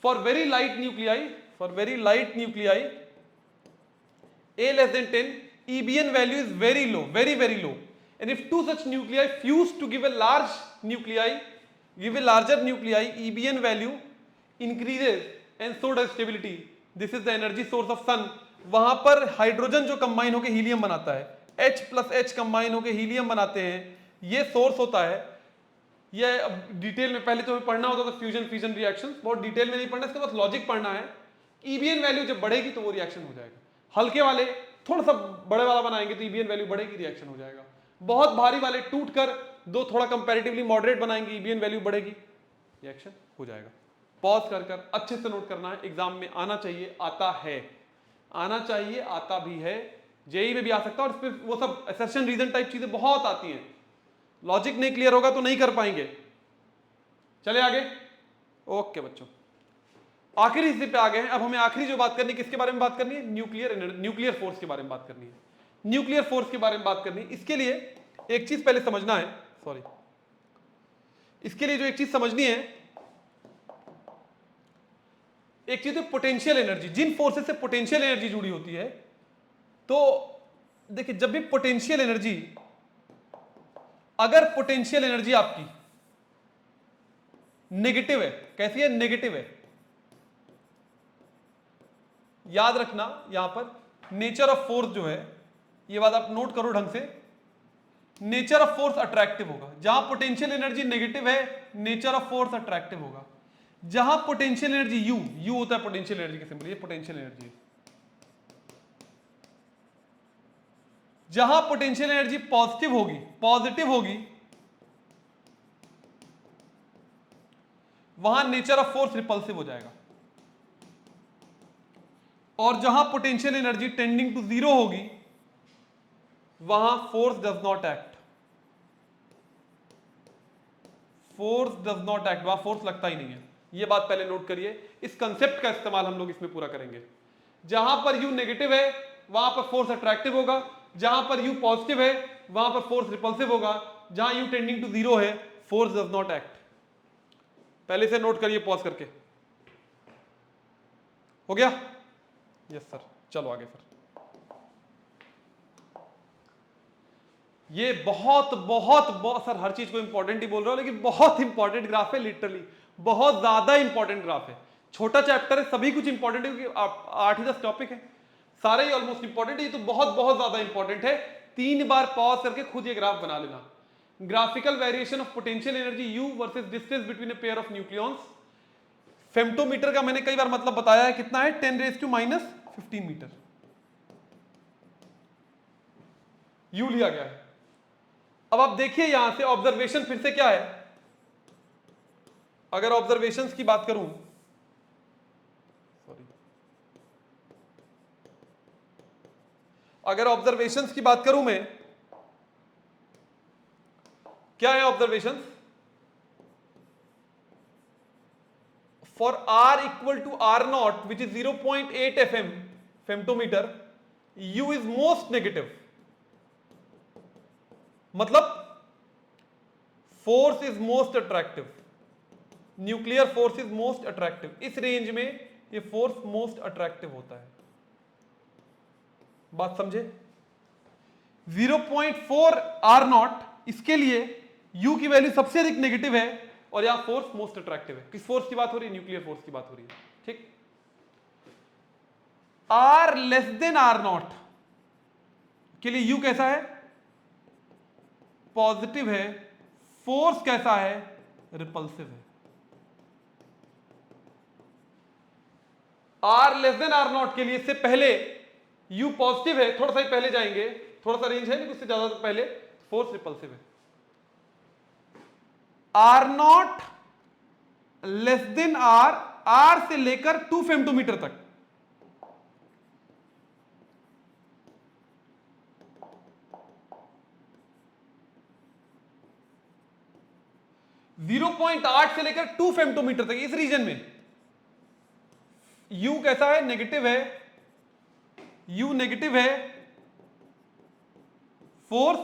For very light nuclei, for very light nuclei A less than 10, EBN value is very low, very very low. And if two such nuclei fuse to give a large nuclei, give a larger nuclei, EBN value increases and so does stability. This is the energy source of sun. वहां पर hydrogen जो combine होकर helium बनाता है, H plus H combine होकर helium बनाते हैं, ये सोर्स होता है। ये अब डिटेल में पहले तो हमें पढ़ना होता था फ्यूजन फिजन रिएक्शन, बहुत डिटेल में नहीं पढ़ना, इसके बाद लॉजिक पढ़ना है। ईबीएन वैल्यू जब बढ़ेगी तो वो रिएक्शन हो जाएगा। हल्के वाले थोड़ा सा बड़े वाला बनाएंगे तो ईबीएन वैल्यू बढ़ेगी, रिएक्शन हो जाएगा। बहुत भारी वाले टूट कर दो थोड़ा कंपैरेटिवली मॉडरेट बनाएंगे, ईबीएन वैल्यू बढ़ेगी, रिएक्शन हो जाएगा। पॉज कर कर अच्छे से नोट करना है, एग्जाम में आना चाहिए, आता है। आना चाहिए, आता भी है, जेई में भी आ सकता है, और इस पे वो सब असर्शन रीजन टाइप चीजें बहुत आती हैं। लॉजिक नहीं क्लियर होगा तो नहीं कर पाएंगे। चले आगे। ओके बच्चों, आखिरी हिस्से पे आ गए हैं। अब हमें आखिरी जो बात करनी है, किसके बारे में बात करनी है? न्यूक्लियर फोर्स के बारे में बात करनी है। न्यूक्लियर फोर्स के बारे में बात करनी है। इसके लिए एक चीज पहले समझना है, सॉरी, इसके लिए जो एक चीज समझनी है, एक चीज है पोटेंशियल एनर्जी। जिन फोर्सेस से पोटेंशियल एनर्जी जुड़ी होती है, तो देखिए जब भी पोटेंशियल एनर्जी, अगर पोटेंशियल एनर्जी आपकी नेगेटिव है, कैसी है? नेगेटिव है। याद रखना यहां पर नेचर ऑफ फोर्स जो है, ये बात आप नोट करो ढंग से, नेचर ऑफ फोर्स अट्रैक्टिव होगा। जहां पोटेंशियल एनर्जी नेगेटिव है, नेचर ऑफ फोर्स अट्रैक्टिव होगा। जहां पोटेंशियल एनर्जी यू होता है पोटेंशियल एनर्जी के सिंबल, ये पोटेंशियल एनर्जी। जहां पोटेंशियल एनर्जी पॉजिटिव होगी, वहां नेचर ऑफ फोर्स रिपल्सिव हो जाएगा। और जहां potential energy tending to zero होगी, वहां फोर्स डज नॉट एक्ट। वहां फोर्स लगता ही नहीं है। यह बात पहले नोट करिए। इस कंसेप्ट का इस्तेमाल हम लोग इसमें पूरा करेंगे। जहां पर यू नेगेटिव है, वहां पर फोर्स अट्रैक्टिव होगा। जहां पर यू पॉजिटिव है, वहां पर फोर्स रिपल्सिव होगा। जहां यू टेंडिंग टू जीरो है, फोर्स डज नॉट एक्ट। पहले से नोट करिए पॉज करके। हो गया? Yes sir. चलो आगे फिर। ये बहुत बहुत बहुत सर, हर चीज को इंपॉर्टेंट ही बोल रहा हूं, लेकिन बहुत इंपॉर्टेंट ग्राफ है, लिटरली बहुत ज्यादा इंपॉर्टेंट ग्राफ है। छोटा चैप्टर है, सभी कुछ इंपॉर्टेंट है, क्योंकि 8 ही 10 टॉपिक है, सारे ही ऑलमोस्ट इंपॉर्टेंट है। ये तो बहुत बहुत ज्यादा इंपॉर्टेंट है। 3 बार पॉज करके खुद ये ग्राफ बना लेना। Graphical variation of potential energy U versus distance between a pair of nucleons. Femtometre का मैंने कई बार मतलब बताया है, कितना है? 10⁻⁻15 मीटर यू लिया गया है। अब आप देखिए यहां से ऑब्जर्वेशन फिर से क्या है। अगर ऑब्जर्वेशंस की बात करूं, सॉरी, अगर ऑब्जर्वेशंस की बात करूं मैं, क्या है observations? For R equal to R0 which is 0.8 FM femtometre, U is most negative. मतलब force is most attractive, nuclear force is most attractive. इस रेंज में ये फोर्स मोस्ट अट्रैक्टिव होता है। बात समझे? 0.4 R0, इसके लिए U की वैल्यू सबसे अधिक नेगेटिव है, और यहां फोर्स मोस्ट अट्रैक्टिव है। किस फोर्स की बात हो रही है? न्यूक्लियर फोर्स की बात हो रही है। ठीक। R लेस देन R0 के लिए U कैसा है? पॉजिटिव है। फोर्स कैसा है? रिपल्सिव है। R लेस देन R0 के लिए, इससे पहले U पॉजिटिव है, थोड़ा सा ही पहले जाएंगे, थोड़ा सा रेंज है लेकिन उससे ज्यादा पहले फोर्स रिपल्सिव है। R0 लेस देन R से लेकर 2 फेम्टोमीटर तक, जीरो 0.8 से लेकर 2 फेम्टोमीटर तक, इस रीजन में U कैसा है? नेगेटिव है। U नेगेटिव है, फोर्स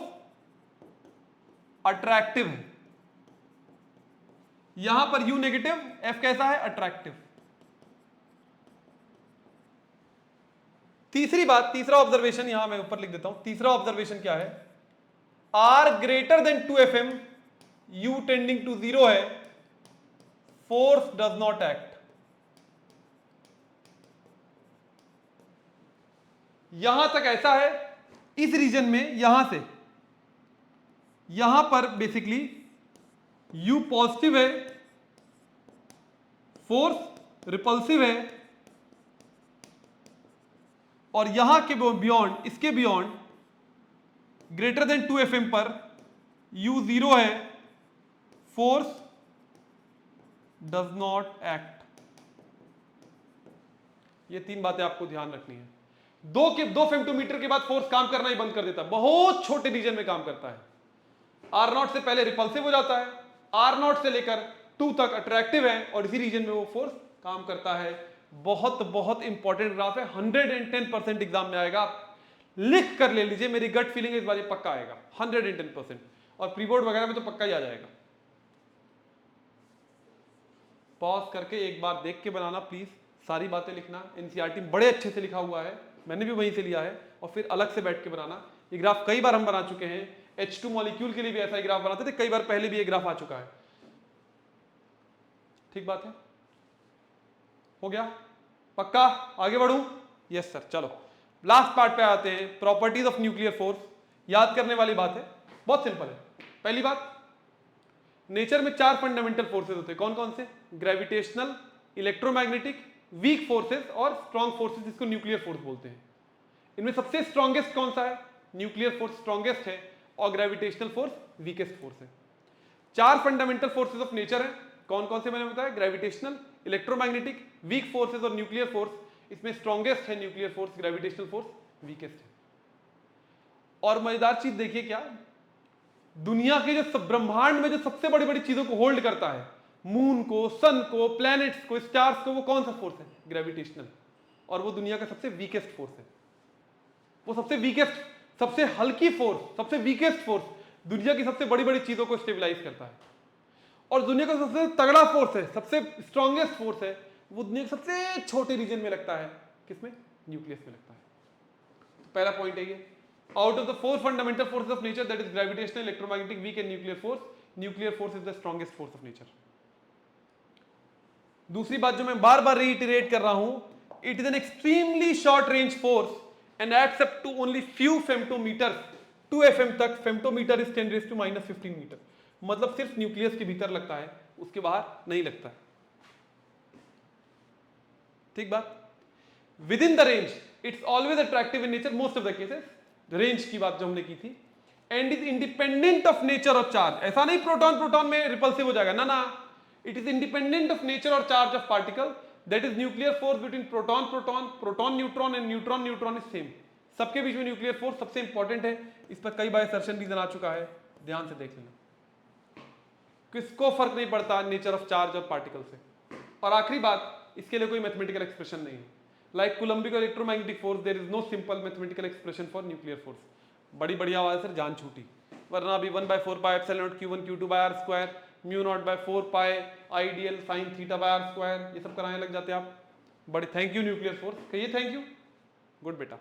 अट्रैक्टिव है। यहां पर U नेगेटिव, F कैसा है? अट्रैक्टिव। तीसरी बात, तीसरा ऑब्जर्वेशन यहां मैं ऊपर लिख देता हूं। तीसरा ऑब्जर्वेशन क्या है? R greater than 2 FM, U tending to zero है, फोर्स डज नॉट एक्ट। यहां तक ऐसा है, इस रीजन में यहां से यहां पर बेसिकली U पॉजिटिव है, फोर्स रिपल्सिव है, और यहां के बियॉन्ड, इसके बियॉन्ड ग्रेटर देन 2 FM पर U जीरो है, फोर्स डज नॉट एक्ट। ये 3 बातें आपको ध्यान रखनी है। दो फेम्टोमीटर के बाद फोर्स काम करना ही बंद कर देता है, बहुत छोटे रीजन में काम करता है। आर नॉट से पहले रिपल्सिव हो जाता है, आर नॉट से लेकर 2 तक अट्रैक्टिव है, और इसी रीजन में वो फोर्स काम करता है। बहुत बहुत इंपॉर्टेंट ग्राफ है, 110% एग्जाम में आएगा, लिख कर ले लीजिए, मेरी गट फीलिंग है इस बार ये पक्का आएगा 110%, और प्रीबोर्ड वगैरह में तो पक्का ही आ जाएगा। पॉज करके एक बार देख के बनाना प्लीज, सारी बातें लिखना, एनसीईआरटी में बड़े अच्छे से लिखा हुआ है, मैंने भी वहीं से लिया है, और फिर अलग से बैठ के बनाना। ये ग्राफ कई बार हम बना चुके हैं, H2 मॉलिक्यूल के लिए भी ऐसा ही ग्राफ बनाते थे, कई बार पहले भी ये ग्राफ आ चुका है। ठीक बात है, हो गया पक्का, आगे बढ़ूं? Yes sir. चलो लास्ट पार्ट पे आते हैं, प्रॉपर्टीज ऑफ न्यूक्लियर फोर्स। याद करने वाली बात है, बहुत सिंपल है। पहली बात, नेचर में 4 फंडामेंटल फोर्सेस होते हैं, कौन कौन से? ग्रेविटेशनल, इलेक्ट्रोमैग्नेटिक, वीक फोर्सेस और स्ट्रॉन्ग फोर्सेस, जिसको न्यूक्लियर फोर्स बोलते हैं। इनमें सबसे स्ट्रॉन्गेस्ट कौन सा है? न्यूक्लियर फोर्स स्ट्रॉन्गेस्ट है, और ग्रेविटेशनल फोर्स वीकेस्ट फोर्स है। 4 फंडामेंटल फोर्सेस ऑफ नेचर है, कौन कौन से मैंने बताया? ग्रेविटेशनल, इलेक्ट्रोमैग्नेटिक, वीक फोर्सेस और न्यूक्लियर फोर्स। इसमें स्ट्रॉन्गेस्ट है nuclear force, gravitational force weakest है। और मजेदार चीज देखिए क्या, दुनिया के जो ब्रह्मांड में जो सबसे बड़ी बड़ी चीजों को होल्ड करता है, मून को, सन को, प्लैनेट्स को, स्टार्स को, वो कौन सा फोर्स है? ग्रेविटेशनल। और वो दुनिया का सबसे वीकेस्ट फोर्स है, वो सबसे वीकेस्ट, सबसे हल्की फोर्स, सबसे वीकेस्ट फोर्स दुनिया की सबसे बड़ी बड़ी चीजों को स्टेबलाइज करता है। और दुनिया का सबसे तगड़ा फोर्स है, सबसे स्ट्रॉन्गेस्ट फोर्स है, वो दुनिया के सबसे छोटे रीजन में लगता है, किसमें? न्यूक्लियस में लगता है। तो पहला पॉइंट है ये, out of the 4 fundamental forces of nature, that is gravitational, electromagnetic, weak and nuclear force is the strongest force of nature. दूसरी बात जो मैं बार बार रीइटरेट कर रहा हूं, it is an extremely short range force and acts up to only few femtometers, 2 FM तक। फेम्टोमीटर is 10⁻⁻15 metre, मतलब सिर्फ न्यूक्लियस के भीतर लगता है, उसके बाहर नहीं लगता है। ठीक बात? With in the range it's always attractive in nature, most of the cases, range की बात जो हमने की थी, and is independent of nature of charge. ऐसा नहीं प्रोटॉन प्रोटॉन में रिपल्सिव हो जाएगा, ना ना, it is independent of nature और charge of particle, that is nuclear force between proton proton, proton neutron and neutron neutron is same. सबके बीच में न्यूक्लियर फोर्स सबसे इंपॉर्टेंट है, इस पर कई बार असर्शन रीजन आ चुका है, ध्यान से देख लेना। किसको फर्क नहीं पड़ता नेचर ऑफ चार्ज और पार्टिकल से। और आखिरी बात, इसके लिए कोई मैथमेटिकल एक्सप्रेशन नहीं है, लाइक कूलम्बिक और electromagnetic force, there is no simple mathematical expression for nuclear force. बड़ी बड़ी आवाज से जान छूटी, वरना अभी 1/4 pi epsilon naught Q1 Q2 by R square, mu naught by 4 pi ideal sine theta by R square, ये सब कराने लग जाते हैं आप। बड़े थैंक यू न्यूक्लियर फोर्स, कहिए थैंक यू। गुड बेटा,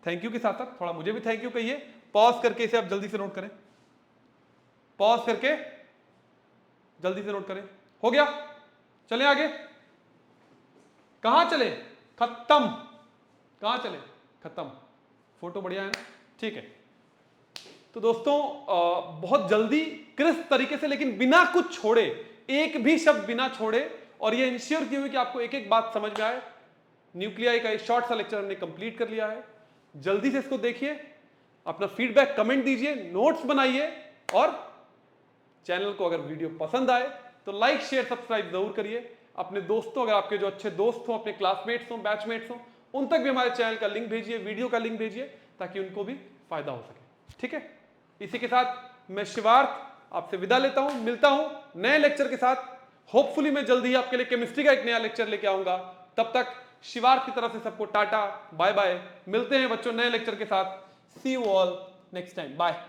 थैंक यू के साथ साथ थोड़ा मुझे भी थैंक यू कहिए। पॉज करके इसे आप जल्दी से नोट करें, पॉज करके जल्दी से नोट करें। हो गया, चले आगे। कहां चले? खत्म। कहां चले? खत्म। फोटो बढ़िया है ना? ठीक है। तो दोस्तों बहुत जल्दी क्रिस्प तरीके से, लेकिन बिना कुछ छोड़े, एक भी शब्द बिना छोड़े, और ये इंश्योर की हुई कि आपको एक एक बात समझ में आए। न्यूक्लियाई का एक शॉर्ट सा लेक्चर हमने कंप्लीट कर लिया है। जल्दी से इसको देखिए, अपना फीडबैक कमेंट दीजिए, नोट्स बनाइए, और चैनल को अगर वीडियो पसंद आए तो लाइक शेयर सब्सक्राइब जरूर करिए। अपने दोस्तों, अगर आपके जो अच्छे दोस्त हों, अपने क्लासमेट्स हों, बैचमेट्स हों, उन तक भी हमारे चैनल का लिंक भेजिए, वीडियो का लिंक भेजिए, ताकि उनको भी फायदा हो सके। ठीक है, इसी के साथ मैं शिवार्थ आपसे विदा लेता हूं, मिलता हूं नए लेक्चर के साथ। होपफुली मैं जल्दी ही आपके लिए केमिस्ट्री का एक नया लेक्चर लेके आऊंगा। तब तक शिवार्थ की तरफ से सबको टाटा बाय बाय, मिलते हैं बच्चों नए लेक्चर के साथ। See you all next time, bye.